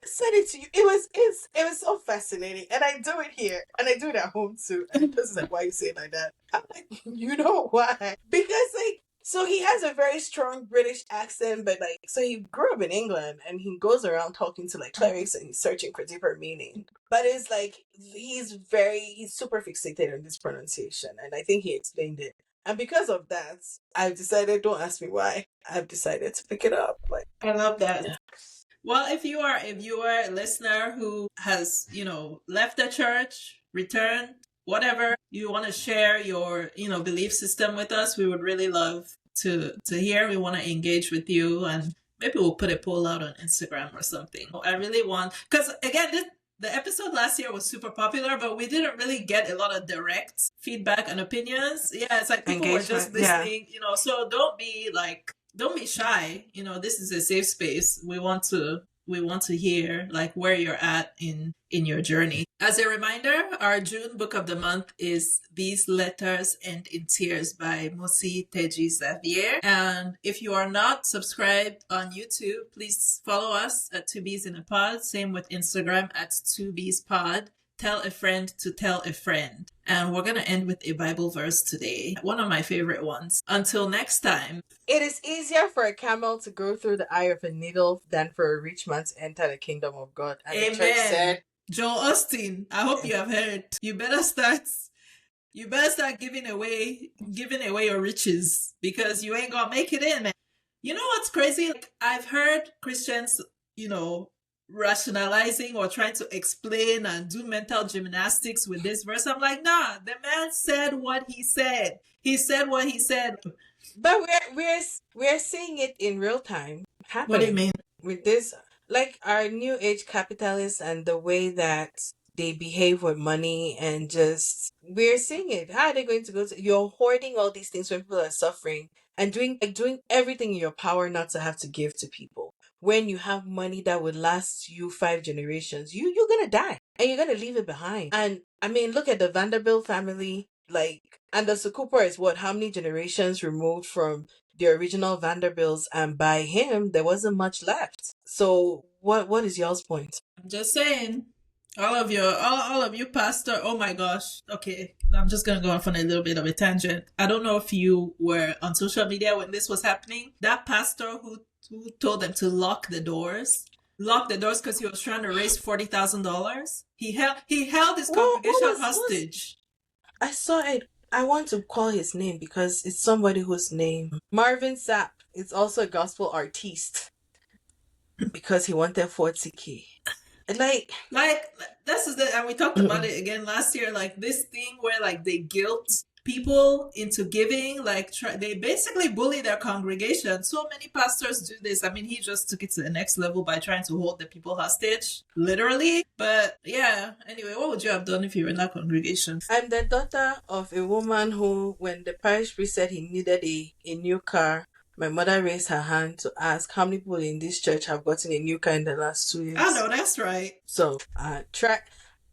Said it to you. It was so fascinating. And I do it here. And I do it at home too. And this is like, why you say it like that? I'm like, you know why? Because like, so he has a very strong British accent, but like, so he grew up in England and he goes around talking to like clerics and he's searching for deeper meaning. But it's like, he's super fixated on this pronunciation. And I think he explained it. And because of that, I've decided, don't ask me why, I've decided to pick it up. Like, I love that. Yeah. Well, if you are a viewer, a listener who has, left the church, returned, whatever, you want to share your, belief system with us, we would really love to hear. We want to engage with you and maybe we'll put a poll out on Instagram or something. I really want, because again, the episode last year was super popular, but we didn't really get a lot of direct feedback and opinions. Yeah, it's like people were just listening, so don't be shy. This is a safe space. We want to hear like where you're at in your journey. As a reminder, our June book of the month is These Letters End in Tears by Mosi Teji Xavier. And if you are not subscribed on YouTube, please follow us at 2Bs in a Pod. Same with Instagram at 2Bs Pod. Tell a friend to tell a friend. And we're going to end with a Bible verse today. One of my favorite ones. Until next time. It is easier for a camel to go through the eye of a needle than for a rich man to enter the kingdom of God. And Amen. The church said, Joel Austin, I hope you have heard. You better start giving away your riches because you ain't gonna make it in, man. You know what's crazy? Like, I've heard Christians, rationalizing or trying to explain and do mental gymnastics with this verse. I'm like, nah, the man said what he said. He said what he said. But we're seeing it in real time happening. What do you mean? With this, like our new age capitalists and the way that they behave with money and just, we're seeing it. How are they going to go to, you're hoarding all these things when people are suffering and doing everything in your power not to have to give to people. When you have money that would last you 5 generations, you're going to die and you're going to leave it behind. And I mean, look at the Vanderbilt family, and the Cooper is how many generations removed from the original Vanderbilts, and by him, there wasn't much left. So what is y'all's point? I'm just saying, All of you, Pastor. Oh my gosh. Okay, I'm just gonna go off on a little bit of a tangent. I don't know if you were on social media when this was happening. That pastor who told them to lock the doors because he was trying to raise $40,000. He held his congregation hostage. I saw it. I want to call his name because it's somebody whose name Marvin Sapp. It's also a gospel artiste because he wanted 40K. Like this is and we talked about it again last year. Like this thing where like they guilt people into giving, like they basically bully their congregation. So many pastors do this. I mean, he just took it to the next level by trying to hold the people hostage, literally. But yeah, anyway, what would you have done if you were in that congregation? I'm the daughter of a woman who, when the parish priest said he needed a new car, my mother raised her hand to ask how many people in this church have gotten a new car in the last 2 years. I know, that's right. So,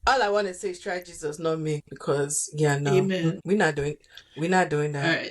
all I want to say is try Jesus, not me, because, yeah, no. Amen. We're not doing that. All right.